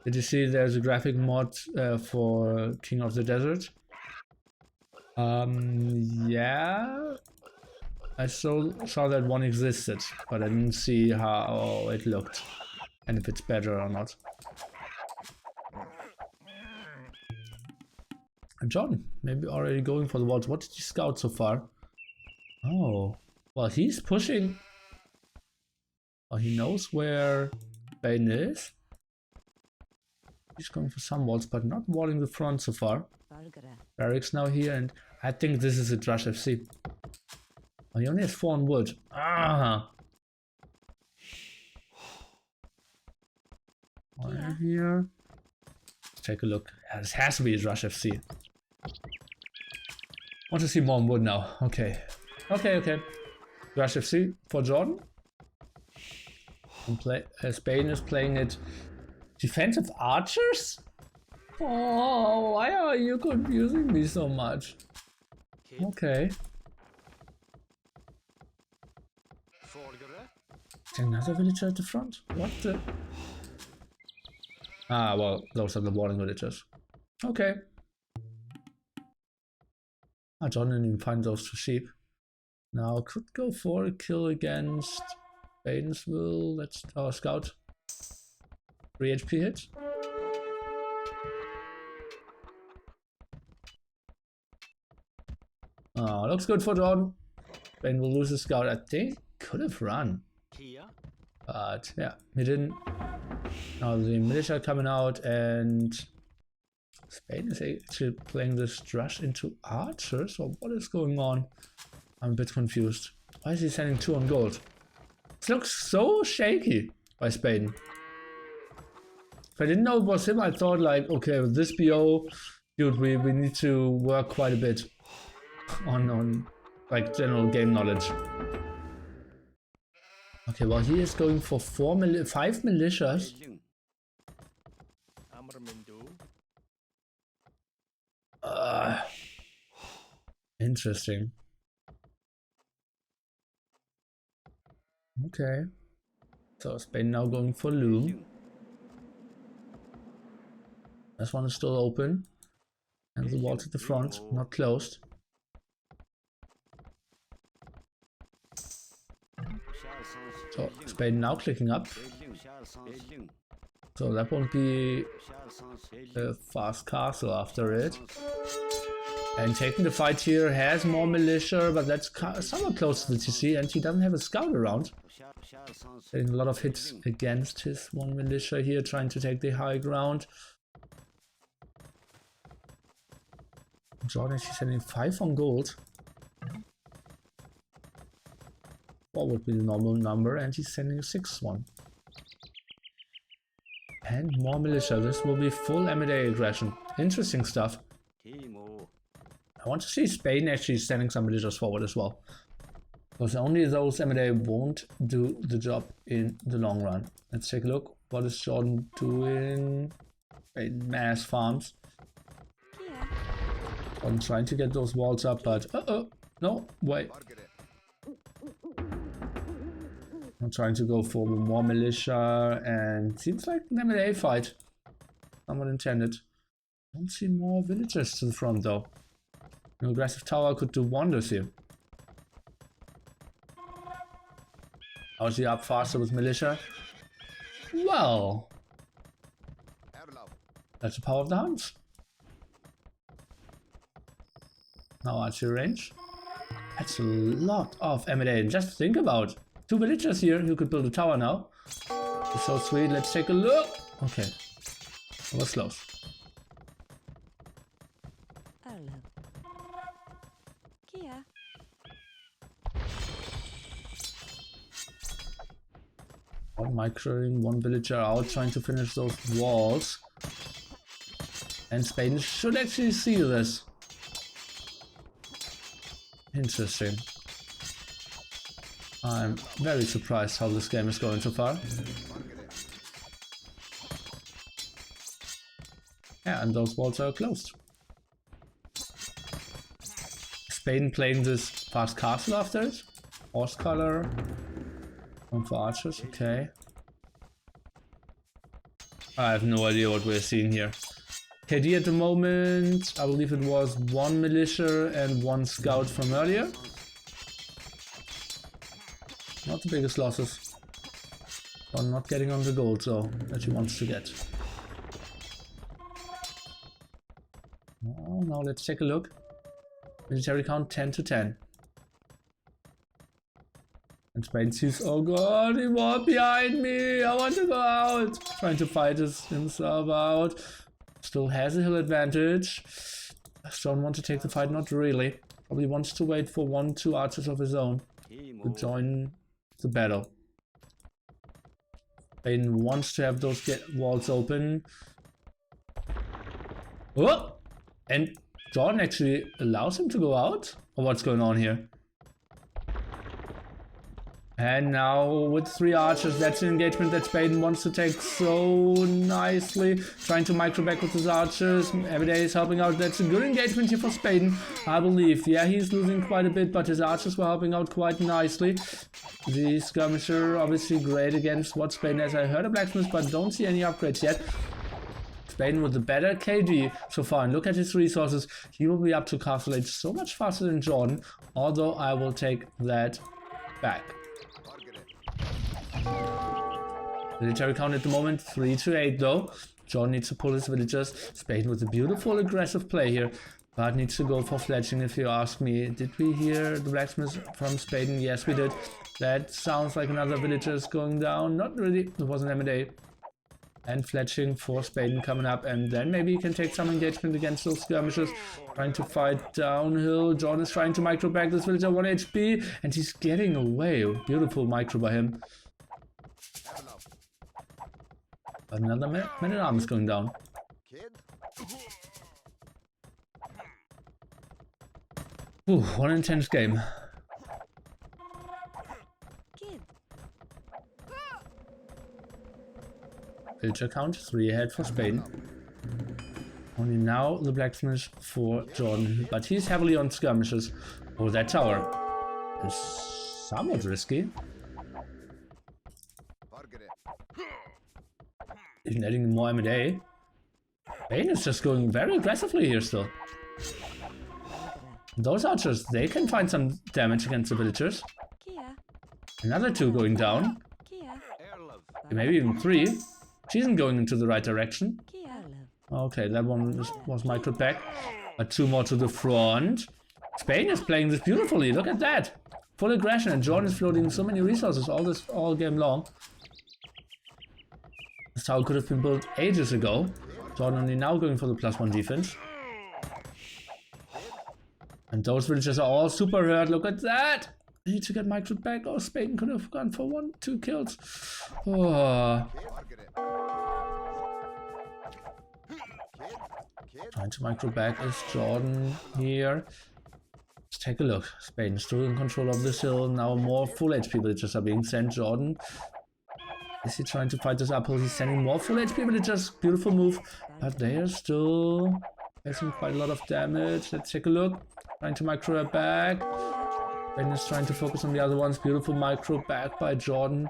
Did you see there's a graphic mod for King of the Desert? Yeah. I saw that one existed, but I didn't see how it looked and if it's better or not. And John, maybe already going for the walls. What did he scout so far? Oh, well, he's pushing. Oh, he knows where Bane is. He's going for some walls, but not walling the front so far. Barracks now here, and I think this is a Drush FC. Oh, he only has 4 on wood. Ah! One here. Let's take a look. Yeah, this has to be a Drush FC. Want to see more on wood now. Okay. Okay. Drush FC for Jordan. And Spain is playing it. Defensive archers? Oh, why are you confusing me so much? Okay. Another villager at the front? What the? Ah, well, those are the warning villagers. Okay. Ah, John didn't even find those 2 sheep. Now could go for a kill against Spaden's will. Let's scout. 3 HP hit. Oh, looks good for John. Spaden will lose his scout. I think could have run. But yeah, he didn't. Now the militia coming out and Spaden is actually playing this rush into archers, or what is going on? I'm a bit confused. Why is he sending 2 on gold? This looks so shaky by Spaden. If I didn't know it was him, I thought like, okay, with this BO, dude, we need to work quite a bit on like general game knowledge. Okay, well he is going for 5 militias. Interesting. Okay. So Spaden now going for loom. This one is still open. And the walls at the front, not closed. So Spaden now clicking up. So that won't be a fast castle after it. And taking the fight here has more militia, but that's somewhat close to the TC, and he doesn't have a scout around. Getting a lot of hits against his 1 militia here, trying to take the high ground. Jordan is sending 5 on gold. 4 would be the normal number, and he's sending a 6th one. And more militia. This will be full M&A aggression. Interesting stuff. I want to see Spaden actually sending some militias forward as well. Because only those M&A won't do the job in the long run. Let's take a look. What is Jordan doing? Mass farms. I'm trying to get those walls up, but no, wait. I'm trying to go for more militia, and seems like an M&A fight. Someone intended. Don't see more villagers to the front though. An aggressive tower could do wonders here. How is he up faster with militia? Well, that's the power of the Huns. Now archery range. That's a lot of M&A. Just think about 2 villagers here who could build a tower now. It's so sweet. Let's take a look. Okay, that was close. One microing, 1 villager out, trying to finish those walls. And Spaden should actually see this. Interesting. I'm very surprised how this game is going so far. Yeah, and those walls are closed. Spaden playing this fast castle after it. Horse color. One for archers, okay. I have no idea what we're seeing here. KD at the moment, I believe it was 1 militia and 1 scout from earlier. Not the biggest losses. But not getting on the gold though, that he wants to get. Oh, now let's take a look. Military count 10 to 10. And Spaden sees, oh god, he walked behind me, I want to go out. Trying to fight himself out. Still has a hill advantage. Don't want to take the fight, not really. Probably wants to wait for 1-2 archers of his own to join the battle. Spaden wants to have those walls open. Oh! And Jordan actually allows him to go out? Or what's going on here? And now with 3 archers, that's an engagement that Spaden wants to take so nicely. Trying to micro back with his archers. Everyday is helping out. That's a good engagement here for Spaden, I believe. Yeah, he's losing quite a bit, but his archers were helping out quite nicely. The skirmisher obviously great against what Spaden has. I heard a blacksmith, but don't see any upgrades yet. Spaden with the better KD so far, and look at his resources. He will be up to Castle Age so much faster than Jordan, although I will take that back. Military count at the moment 3 to 8 though. Jordan needs to pull his villagers. Spaden with a beautiful aggressive play here, but needs to go for fletching if you ask me. Did we hear the blacksmith from Spaden? Yes, we did. That sounds like another villager's going down. Not really. It was an M&A. And fletching for Spaden coming up, and then maybe he can take some engagement against those skirmishes. Trying to fight downhill. Jordan is trying to micro back this villager 1 HP, and he's getting away. Beautiful micro by him. Another man at arms going down. Ooh, one intense game. Villager count 3 ahead for Spaden. Only now the blacksmith for Jordan, but he's heavily on skirmishes. Oh, that tower is somewhat risky. Even adding more M&A. Spaden is just going very aggressively here still. Those archers, they can find some damage against the villagers. Another 2 going down. Maybe even 3. She isn't going into the right direction. Okay, that one was microed back. But 2 more to the front. Spaden is playing this beautifully. Look at that. Full aggression, and Jordan is floating so many resources all game long. This tower could have been built ages ago. Jordan only now going for the +1 defense. And those villagers are all super hurt. Look at that! I need to get microed back. Oh, Spaden could have gone for 1-2 kills. Oh. Trying to micro back is Jordan here. Let's take a look. Spaden still in control of this hill. Now more full HP villagers are being sent. Jordan, is he trying to fight this uphill? He's sending more full HP villagers. Beautiful move. But they are still facing quite a lot of damage. Let's take a look. Trying to micro back. Spaden is trying to focus on the other ones. Beautiful micro back by Jordan.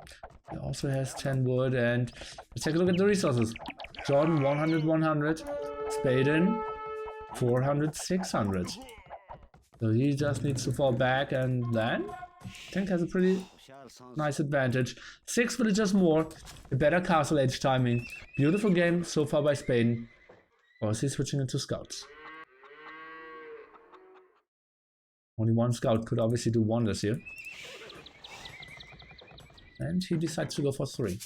He also has 10 wood. And let's take a look at the resources. Jordan 100. Spaden 400, 600. So he just needs to fall back, and then I think has a pretty nice advantage. 6 villagers more, a better castle age timing. Beautiful game so far by Spaden. Or is he switching into scouts? Only 1 scout could obviously do wonders here. And he decides to go for 3.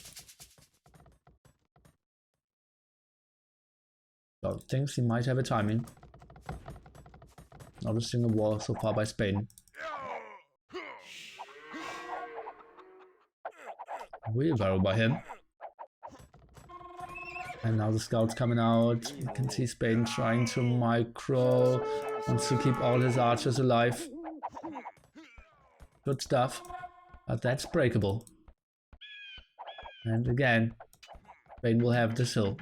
So thinks he might have a timing. Not a single wall so far by Spaden. Wheelbarrow by him. And now the scouts coming out. You can see Spaden trying to micro. Wants to keep all his archers alive. Good stuff. But that's breakable. And again, Spaden will have this hill.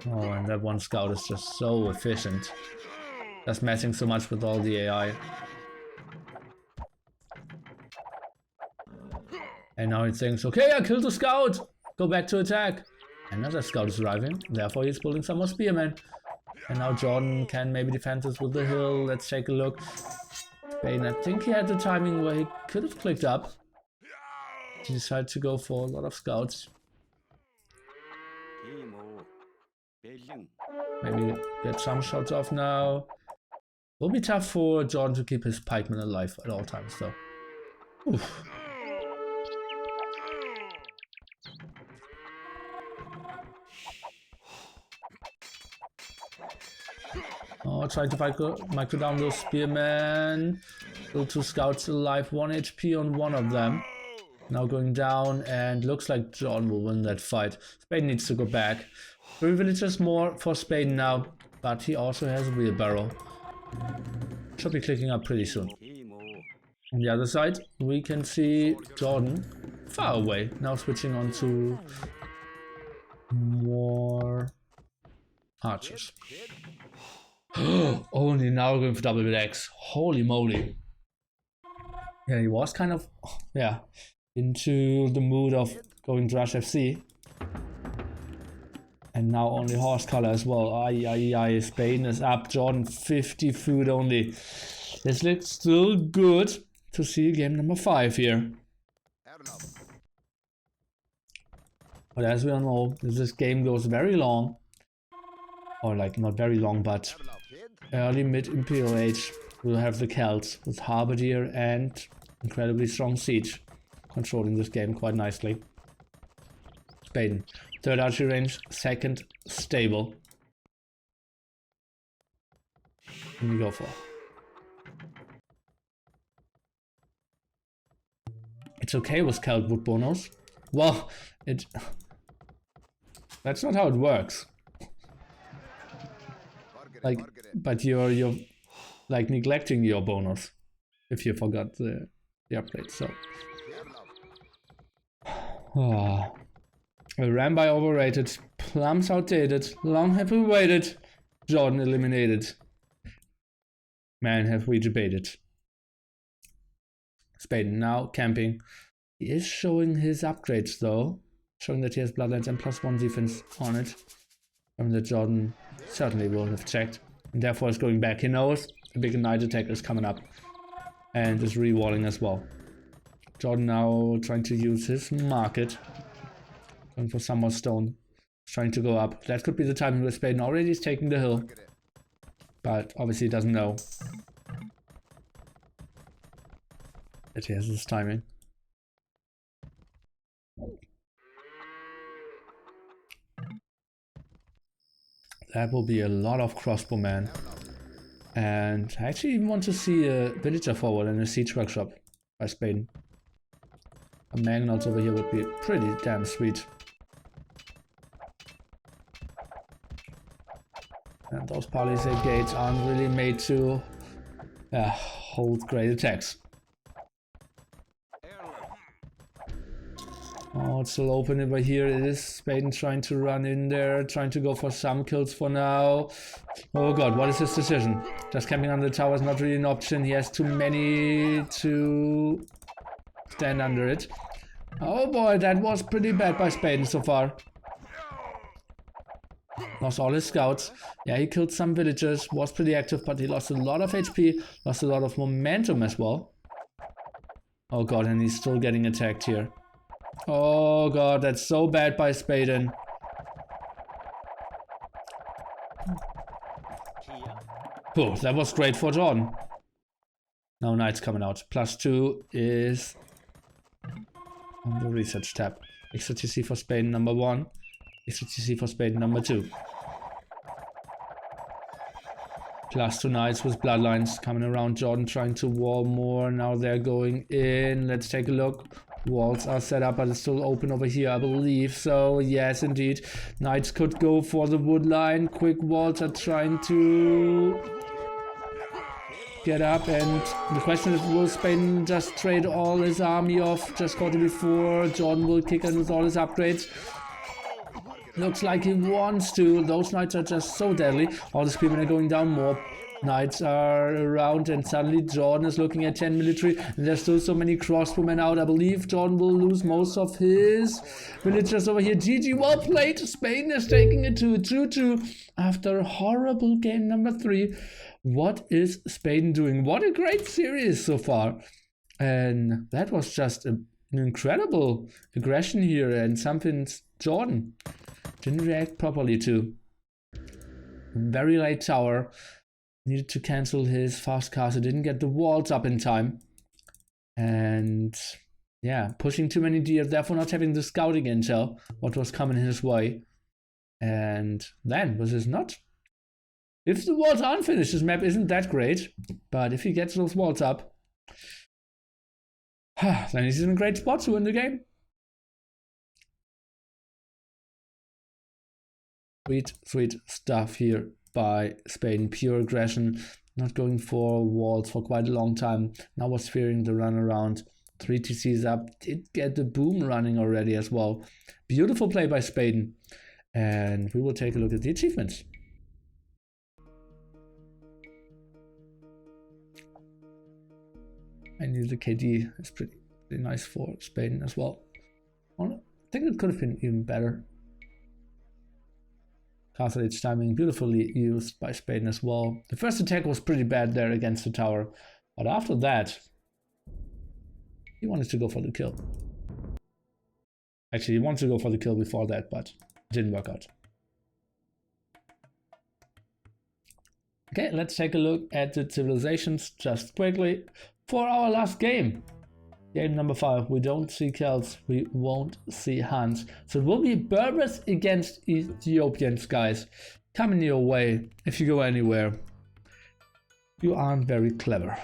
Oh, and that 1 scout is just so efficient. Just messing so much with all the AI. And now he thinks, okay, I killed the scout! Go back to attack! Another scout is arriving, therefore he's building some more spearmen. And now Jordan can maybe defend this with the hill. Let's take a look. Spaden, I think he had the timing where he could have clicked up. He decided to go for a lot of scouts. Maybe get some shots off now. Will be tough for Jordan to keep his pikemen alive at all times though. Oof. Oh, trying to micro down those spearmen. Still 2 scouts alive, 1 HP on one of them. Now going down, and looks like Jordan will win that fight. Spaden needs to go back. 3 villagers more for Spaden now, but he also has a wheelbarrow. Should be clicking up pretty soon. On the other side, we can see Jordan far away. Now switching on to more archers. Only now going for double X. Holy moly. Yeah, he was kind of, into the mood of going to Rush FC. And now only horse color as well. Aye. Spaden is up. Jordan 50 food only. This looks still good to see game number 5 here. But as we all know, this game goes very long. Or like not very long, but early mid Imperial age. We'll have the Celts with Halberdier and incredibly strong siege, controlling this game quite nicely. Spaden, third archery range, second stable. What do you go for? It's okay with Celt wood bonus. Well, that's not how it works. Like, but you're like neglecting your bonus if you forgot the upgrade. So, Ramby overrated, Plums outdated, long have we waited, Jordan eliminated. Man, have we debated. Spaden now camping. He is showing his upgrades though, showing that he has Bloodlines and +1 defense on it. And that Jordan certainly will have checked, and therefore is going back. He knows a big night attack is coming up and is rewalling as well. Jordan now trying to use his market, going for some more stone, trying to go up. That could be the timing where Spaden already is taking the hill, but obviously he doesn't know that he has this timing. That will be a lot of crossbowmen. And I actually even want to see a villager forward and a siege workshop by Spaden. A Magnolds over here would be pretty damn sweet. And those palisade gates aren't really made to hold great attacks. Oh, it's still open over here. It is Spaden trying to run in there, trying to go for some kills for now. Oh god, what is his decision? Just camping on the tower is not really an option. He has too many to stand under it. Oh boy, that was pretty bad by Spaden so far. Lost all his scouts. Yeah, he killed some villagers, was pretty active, but he lost a lot of HP, lost a lot of momentum as well. Oh god, and he's still getting attacked here. Oh god, that's so bad by Spaden. Oh, that was great for Jordan. Now Knight's coming out. +2 is on the research tab. Extra TC for Spaden number 1. Extra TC for Spaden number 2. +2 Knights with Bloodlines coming around Jordan, trying to wall more. Now they're going in. Let's take a look. Walls are set up, but it's still open over here, I believe. So, yes, indeed. Knights could go for the wood line. Quick walls are trying to get up. And the question is, will Spaden just trade all his army off? Just KotD before. Jordan will kick in with all his upgrades. Looks like he wants to. Those knights are just so deadly. All the spearmen are going down more. Knights are around, and suddenly Jordan is looking at 10 military, and there's still so many crossbowmen out. I believe Jordan will lose most of his villagers over here. GG, well played. Spaden is taking it to a 2-2 after a horrible game number 3. What is Spaden doing? What a great series so far. And that was just an incredible aggression here, and something Jordan didn't react properly to. Very late tower. Needed to cancel his fast castle, didn't get the walls up in time. And yeah, pushing too many deer, therefore not having the scouting intel, what was coming his way. And then, was this not? If the walls aren't finished, this map isn't that great. But if he gets those walls up, then he's in a great spot to win the game. Sweet, sweet stuff here by Spaden. Pure aggression, not going for walls for quite a long time. Now was fearing the run around. 3 TCs up, did get the boom running already as well. Beautiful play by Spaden. And we will take a look at the achievements. I knew the KD is pretty nice for Spaden as well. I think it could have been even better. Castle Age timing beautifully used by Spaden as well. The first attack was pretty bad there against the tower, but after that, he wanted to go for the kill. Actually, he wanted to go for the kill before that, but it didn't work out. Okay, let's take a look at the civilizations just quickly for our last game. Game number 5. We don't see Celts, we won't see Huns. So it will be Berbers against Ethiopians, guys. Coming your way if you go anywhere. You aren't very clever.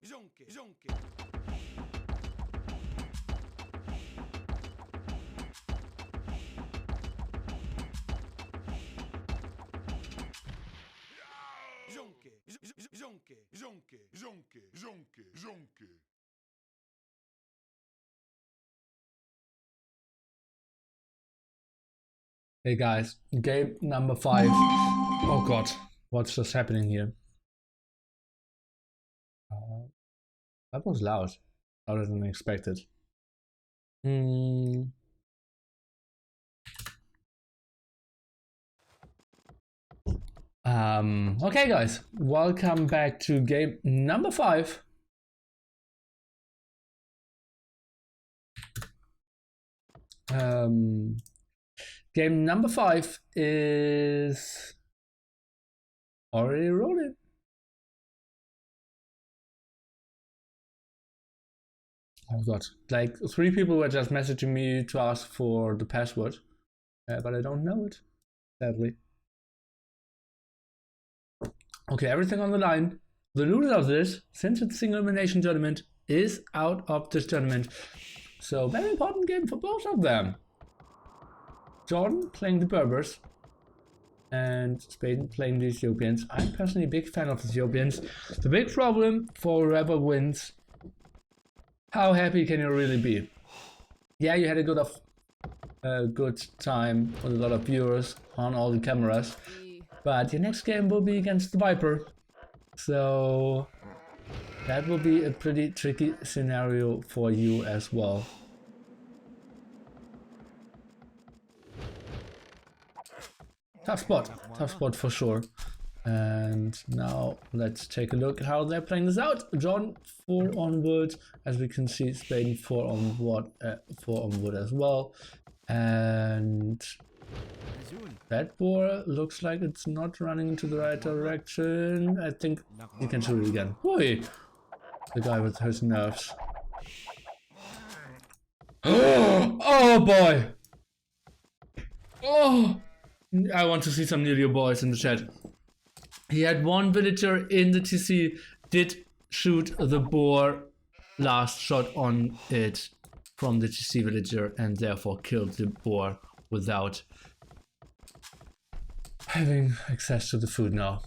Zonke. Zonke. Hey guys, game number 5. Oh god, what's just happening here? That was loud. Louder than expected. Okay guys, welcome back to game number 5. Game number 5 is already rolling. Oh god, like 3 people were just messaging me to ask for the password, but I don't know it, sadly. Okay, everything on the line. The loser of this, since it's single elimination tournament, is out of this tournament. So very important game for both of them. Jordan playing the Berbers and Spaden playing the Ethiopians. I'm personally a big fan of the Ethiopians. The big problem for whoever wins, how happy can you really be? Yeah, you had a good time with a lot of viewers on all the cameras, but your next game will be against the Viper, so that will be a pretty tricky scenario for you as well. Tough spot for sure. And now let's take a look how they're playing this out. John 4 on wood, as we can see. Spaden 4 on wood as well. And that boar looks like it's not running into the right direction. I think you can shoot it again. Boy, the guy with his nerves. Oh boy! Oh, I want to see some Nilio boys in the chat. He had one villager in the TC, did shoot the boar last shot on it from the TC villager, and therefore killed the boar without having access to the food now.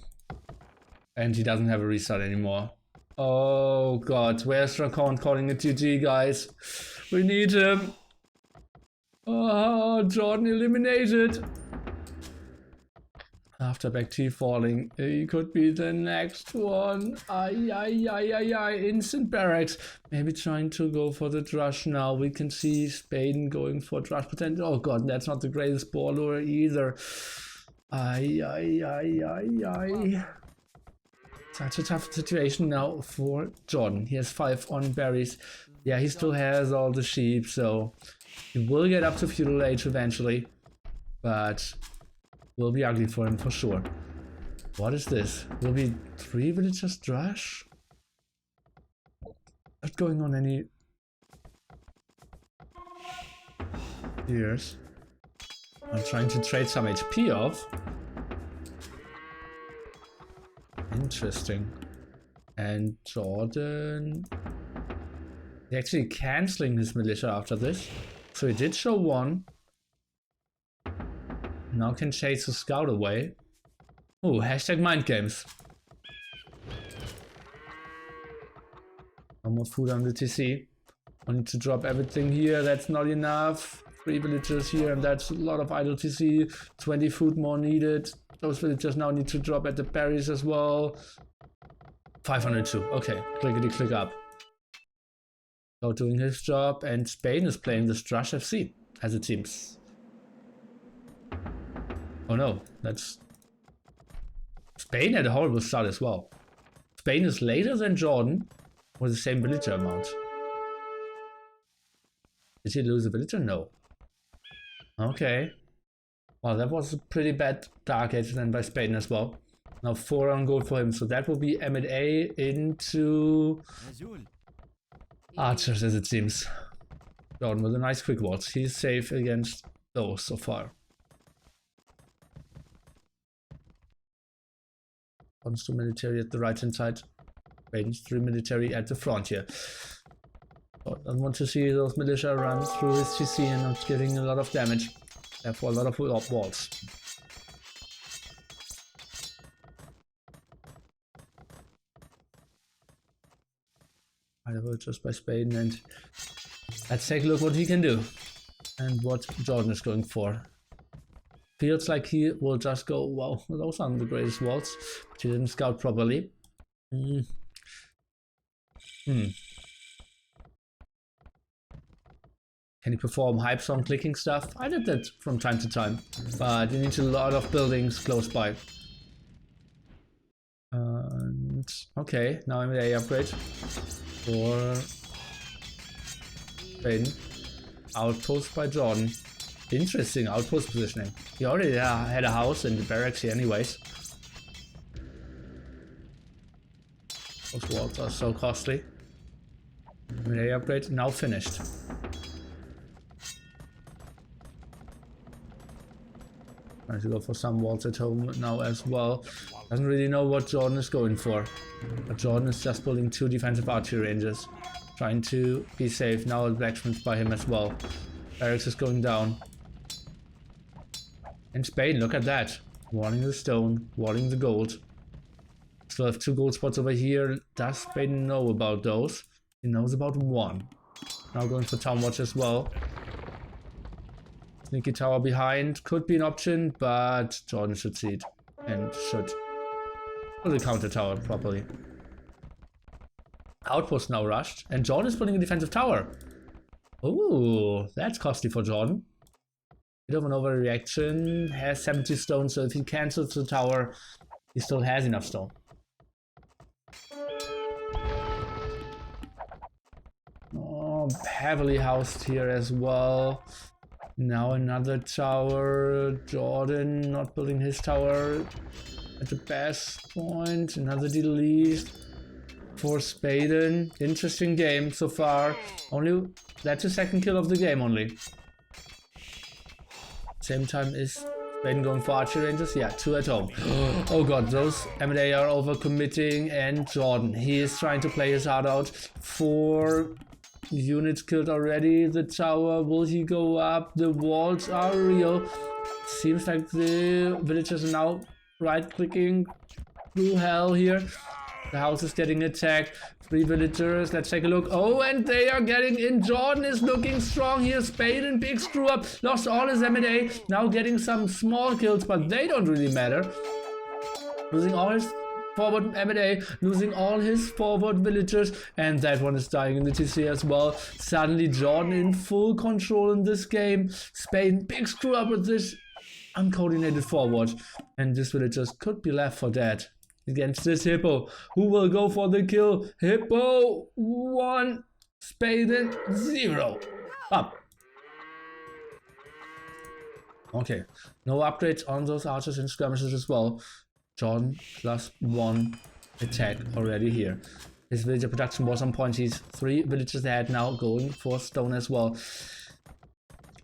And he doesn't have a restart anymore. Oh god, where's Dracon calling it GG, guys? We need him. Oh, Jordan eliminated. After back T falling, he could be the next one. Instant barracks. Maybe trying to go for the drush now. We can see Spaden going for drush potential. Oh god, that's not the greatest ball lure either. Such a tough situation now for Jordan. He has 5 on berries. Yeah, he still has all the sheep, so he will get up to feudal age eventually. But will be ugly for him for sure. What is this? Will be 3 villagers drush? Not going on any years. I'm trying to trade some HP off. Interesting. And Jordan, he's actually cancelling his militia after this. So he did show 1. Now can chase the scout away. Oh, hashtag mind games. No more food on the TC. I need to drop everything here. That's not enough. 3 villagers here, and that's a lot of idle TC. 20 food more needed. Those villagers now need to drop at the berries as well. 502. Okay, clickety click up. So doing his job, and Spain is playing this Drush FC as it seems. Oh no, that's... Spain had a horrible start as well. Spain is later than Jordan with the same villager amount. Did he lose a villager? No. Okay. Well, that was a pretty bad dark age then by Spain as well. Now 4 on gold for him, so that will be M&A into archers as it seems. Jordan with a nice quick waltz. He's safe against those so far. Comes to military at the right hand side. Spain's 3 military at the front here. So I want to see those militia run through his TC and not getting a lot of damage. Therefore a lot of walls. Either just by Spaden, and let's take a look what he can do. And what Jordan is going for. Feels like he will just go, wow, those aren't the greatest walls. But he didn't scout properly. Can you perform hype song clicking stuff? I did that from time to time, but you need a lot of buildings close by. And okay, now I'm the upgrade for Spain. Outpost by Jordan. Interesting outpost positioning. He already had a house in the barracks here anyways. Those walls are so costly. Relay upgrade now finished. Trying to go for some walls at home now as well. Doesn't really know what Jordan is going for. But Jordan is just building 2 defensive archery ranges. Trying to be safe. Now a blacksmith by him as well. Barracks is going down. And Spain, look at that. Walling the stone, walling the gold. Still have 2 gold spots over here. Does Spain know about those? He knows about 1. Now going for town watch as well. Sneaky tower behind could be an option, but Jordan should see it and should put the counter tower properly. Outpost now rushed, and Jordan is putting a defensive tower. Ooh, that's costly for Jordan. Bit of an overreaction. Has 70 stones, so if he cancels the tower, He still has enough stone. Oh, heavily housed here as well. Now another tower. Jordan not building his tower at the best point. Another delete for Spaden. Interesting game so far. Only that's the second kill of the game only. Same time is Spaden going for archer ranges? Yeah, 2 at home. Oh god, those M&A are overcommitting, and Jordan, he is trying to play his heart out. 4 units killed already. The tower, will he go up? The walls are real. Seems like the villagers are now right-clicking through hell here. The house is getting attacked. 3 villagers. Let's take a look. Oh, and they are getting in. Jordan is looking strong here. Spaden, big screw up. Lost all his M&A. Now getting some small kills, but they don't really matter. Losing all his forward M&A, losing all his forward villagers, and that one is dying in the TC as well. Suddenly Jordan in full control in this game. Spaden, big screw up with this uncoordinated forward, and this villagers could be left for dead against this Hippo. Who will go for the kill? Hippo 1, Spaden 0. Up. Okay, no upgrades on those archers and skirmishes as well. Jordan +1 attack already here. His villager production was on point. He's 3 villagers ahead now, going for stone as well.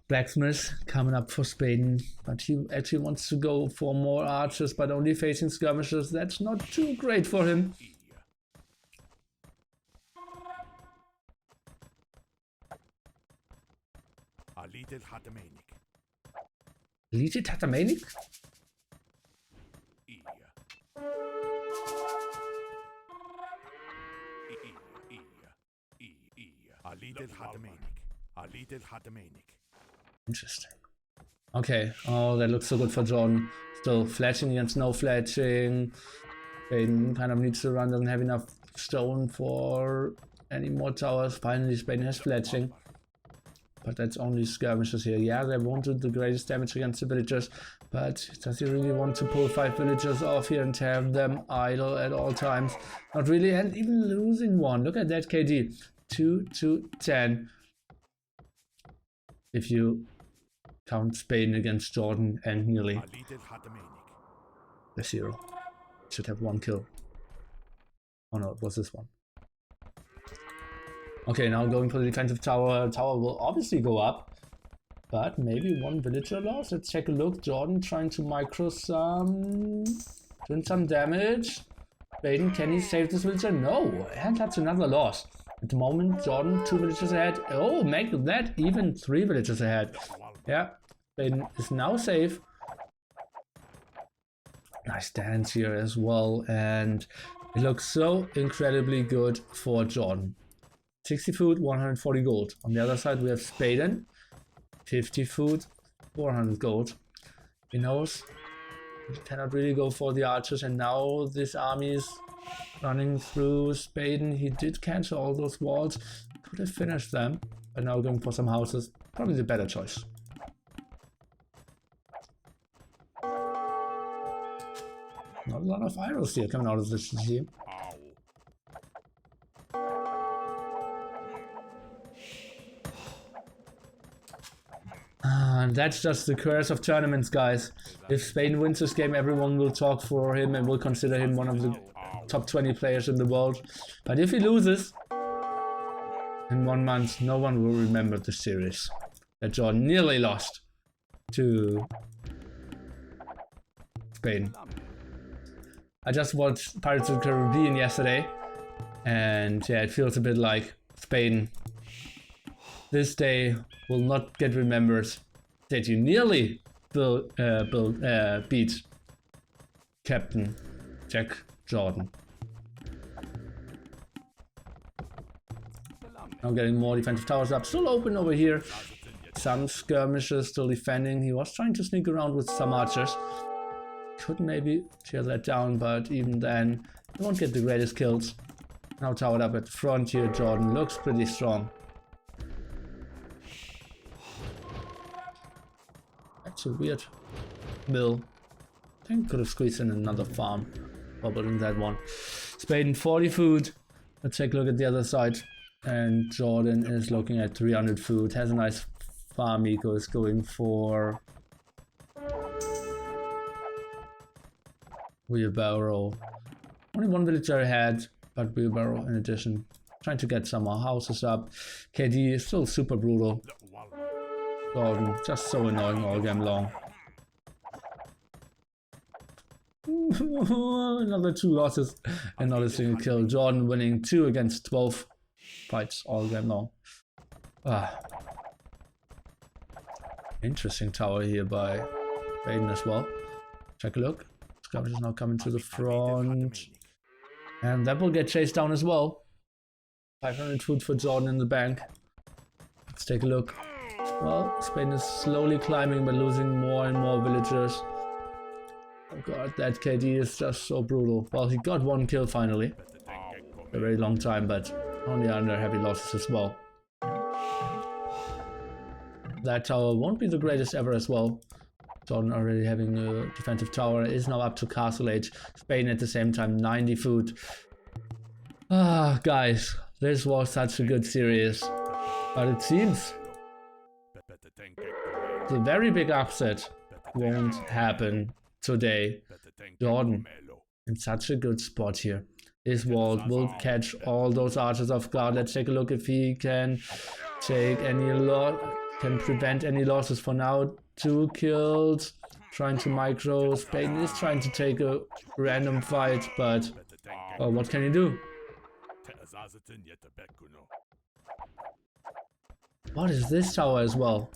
Blacksmith coming up for Spaden, but he actually wants to go for more archers, but only facing skirmishers. That's not too great for him. Elite Hatamanik? Interesting. Okay. Oh, that looks so good for John. Still fletching against no fletching. Spaden kind of needs to run. Doesn't have enough stone for any more towers. Finally, Spaden has fletching. But that's only skirmishes here. Yeah, they won't do the greatest damage against the villagers. But does he really want to pull 5 villagers off here and have them idle at all times? Not really. And even losing one. Look at that KD. 2 to 10. If you count Spaden against Jordan and nearly the 0. Should have 1 kill. Oh no, it was this one. Okay, now going for the defensive tower. Tower will obviously go up, but maybe 1 villager lost. Let's take a look. Jordan trying to micro some, doing some damage. Spaden, can he save this villager? No, and that's another loss. At the moment, Jordan 2 villagers ahead. Oh, make that even 3 villagers ahead. Yeah, Spaden is now safe. Nice dance here as well, and it looks so incredibly good for Jordan. 60 food, 140 gold. On the other side, we have Spaden, 50 food, 400 gold. He knows he cannot really go for the archers, and now this army is running through Spaden. He did cancel all those walls, could have finished them, but now going for some houses, probably the better choice. Not a lot of arrows here coming out of this team. And that's just the curse of tournaments, guys. If Spaden wins this game, everyone will talk for him and will consider him one of the top 20 players in the world. But if he loses, in 1 month, no one will remember the series that Jordan nearly lost to Spaden. I just watched Pirates of the Caribbean yesterday, and yeah, it feels a bit like Spaden. This day will not get remembered that you nearly beat Captain Jack Jordan. Now getting more defensive towers up, still open over here. Some skirmishers still defending. He was trying to sneak around with some archers. Could maybe tear that down, but even then, he won't get the greatest kills. Now towered up at the front here, Jordan looks pretty strong. That's a weird mill think could have squeezed in another farm while building that one. Spaden 40 food. Let's take a look at the other side. And Jordan is looking at 300 food. Has a nice farm eco. Is going for wheelbarrow. Only one villager ahead, but wheelbarrow in addition. Trying to get some more houses up. KD is still super brutal. Jordan just so annoying all game long. Another 2 losses and not a single kill. Jordan winning 2 against 12 fights all game long. Interesting tower here by Spaden as well. Take a look. Skirmish is now coming to the front. And that will get chased down as well. 500 food for Jordan in the bank. Let's take a look. Well, Spaden is slowly climbing but losing more and more villagers. Oh god, that KD is just so brutal. Well, he got 1 kill finally. A very long time, but only under heavy losses as well. That tower won't be the greatest ever as well. Jordan already having a defensive tower is now up to castle age. Spaden at the same time 90 food. Guys, this was such a good series. But it seems the very big upset won't happen today. Jordan in such a good spot here. His wall will catch all those archers off guard. Let's take a look if he can take any loss, can prevent any losses. For now, 2 kills. Trying to micro. Spaden is trying to take a random fight, but well, what can he do? What is this tower as well?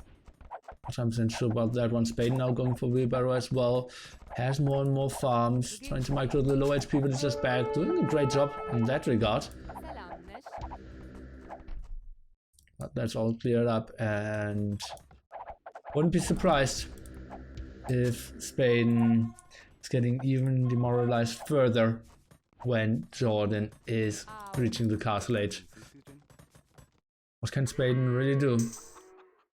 I'm not sure about that one. Spaden now going for wheelbarrow as well. Has more and more farms. Trying to micro the low HP villagers back. Doing a great job in that regard. But that's all cleared up, and wouldn't be surprised if Spaden is getting even demoralized further when Jordan is reaching the castle age. What can Spaden really do?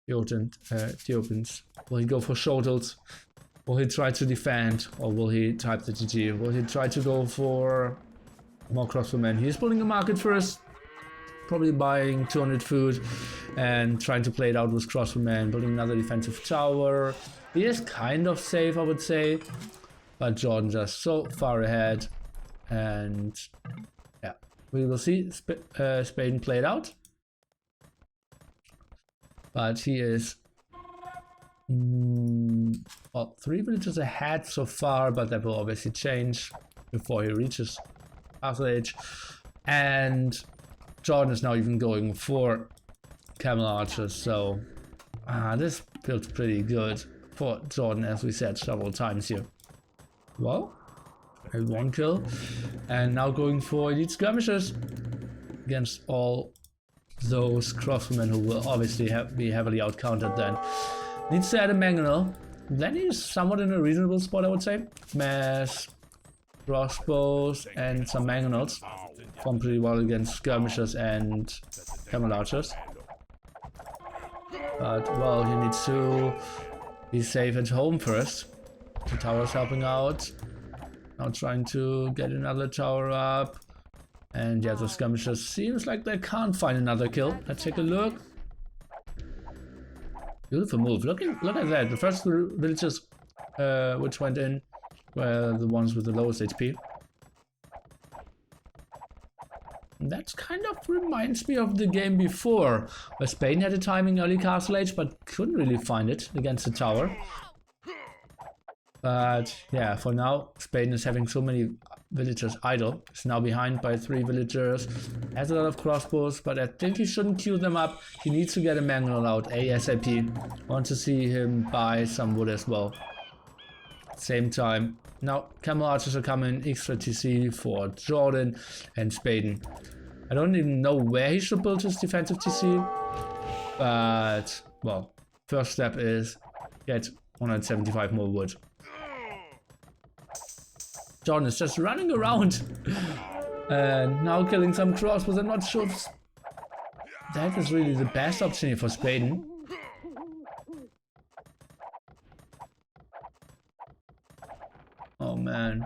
He opens. Will he go for shoulders? Will he try to defend? Or will he type the GG? Will he try to go for more crossbowmen? He's pulling a market first. Probably buying 200 food and trying to play it out with crossbowmen. Building another defensive tower. He is kind of safe, I would say. But Jordan just so far ahead. And yeah, we will see Spaden play it out. But he is well, 3 villages ahead so far, but that will obviously change before he reaches castle age. And Jordan is now even going for camel archers, so this feels pretty good for Jordan, as we said several times here. Well, 1 kill, and now going for elite skirmishers against all those crossbowmen who will obviously be heavily outcounted then. Needs to add a mangonel. Then he's somewhat in a reasonable spot, I would say. Mass, crossbows, and some mangonels. Form pretty well against skirmishers and camel archers. But, well, he needs to be safe at home first. The tower's helping out. Now trying to get another tower up. And yeah, the skirmishers seems like they can't find another kill. Let's take a look. Beautiful move. Look at that. The first villages which went in were the ones with the lowest HP. And that kind of reminds me of the game before, where Spaden had a timing early castle age, but couldn't really find it against the tower. But yeah, for now, Spaden is having so many villagers idle. He's now behind by 3 villagers. Has a lot of crossbows, but I think he shouldn't queue them up. He needs to get a mangonel out ASAP. Want to see him buy some wood as well. Same time. Now, camel archers are coming. Extra TC for Jordan and Spaden. I don't even know where he should build his defensive TC. But, well, first step is get 175 more wood. Jordan is just running around and now killing some crossbows. I'm not sure if that is really the best option here for Spaden. Oh man.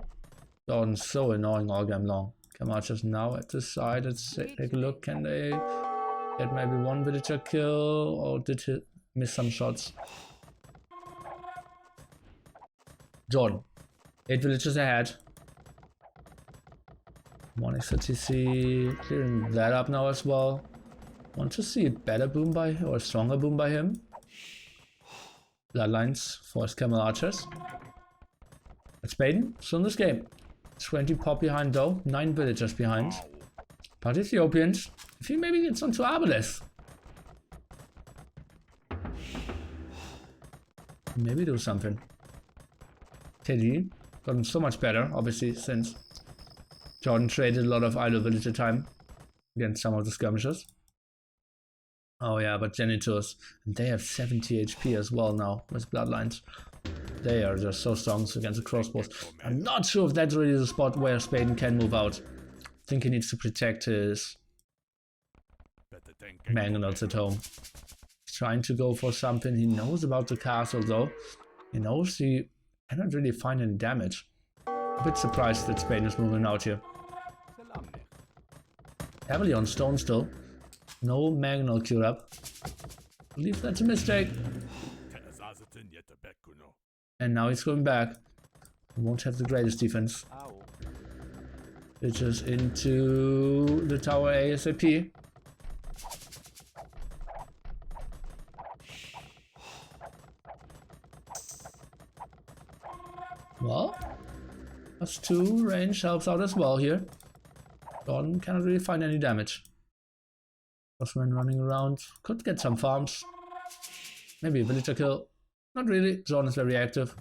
Jordan's so annoying all game long. Come on, just now at the side. Let's take a look. Can they get maybe one villager kill? Or did he miss some shots? Jordan. 8 villagers ahead. One extra TC. Clearing that up now as well. Want to see a better boom by or a stronger boom by him. Bloodlines for his camel archers. It's Spaden, still in this game. 20 pop behind though, 9 villagers behind. But Ethiopians, if he maybe gets onto Arbalest. Maybe do something. KotD gotten so much better, obviously, since Jordan traded a lot of idle villager time against some of the skirmishers. Oh yeah, but Genitors, and they have 70 HP as well now with bloodlines. They are just so strong against the crossbows. I'm not sure if that's really the spot where Spaden can move out. I think he needs to protect his mangonels at home. He's trying to go for something. He knows about the castle though. He knows he cannot really find any damage. A bit surprised that Spaden is moving out here. Heavily on stone still. No mangonel queued up. I believe that's a mistake. And now he's going back. He won't have the greatest defense. It's just into the tower ASAP. Well, +2 range helps out as well here. Jordan cannot really find any damage. Bossman running around. Could get some farms. Maybe a villager kill. Not really. Jordan is very active.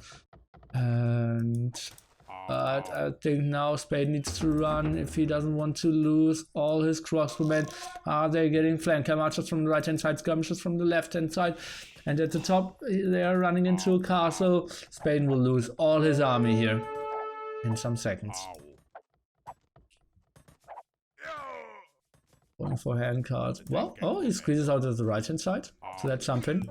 But I think now Spaden needs to run if he doesn't want to lose all his crossbowmen. Are they getting flanked? Archers from the right hand side, skirmishers from the left hand side. And at the top they are running into a castle. Spaden will lose all his army here in some seconds. Going for hand card. Well, oh, he squeezes out of the right hand side. So that's something.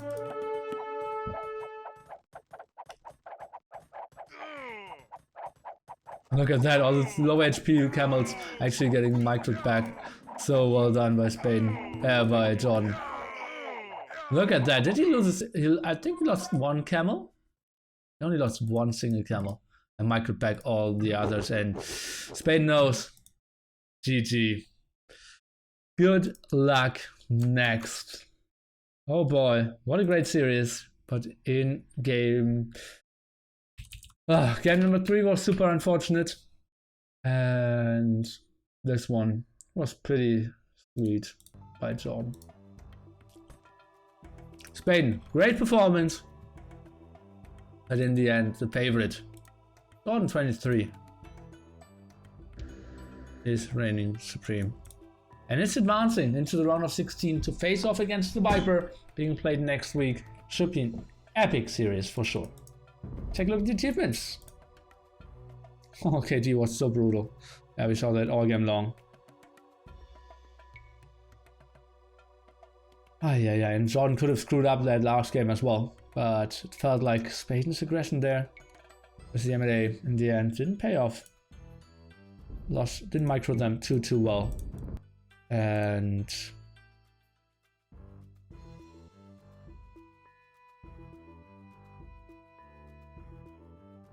Look at that, all the low HP camels actually getting microed back. So well done by Spaden, by Jordan. Look at that, did he lose his, I think he lost one camel? He only lost one single camel. And microed back all the others, and Spaden knows. GG. Good luck next. Oh boy, what a great series. But in game... game number 3 was super unfortunate, and this one was pretty sweet by Jordan. Spaden, great performance, but in the end, the favorite, Jordan 23, is reigning supreme. And it's advancing into the round of 16 to face off against the Viper, being played next week. Should be an epic series for sure. Take a look at the achievements. Oh, KotD was so brutal. Yeah, we saw that all game long. Yeah, and Jordan could have screwed up that last game as well. But it felt like Spaden's aggression there with the M&A in the end didn't pay off. Didn't micro them too well. And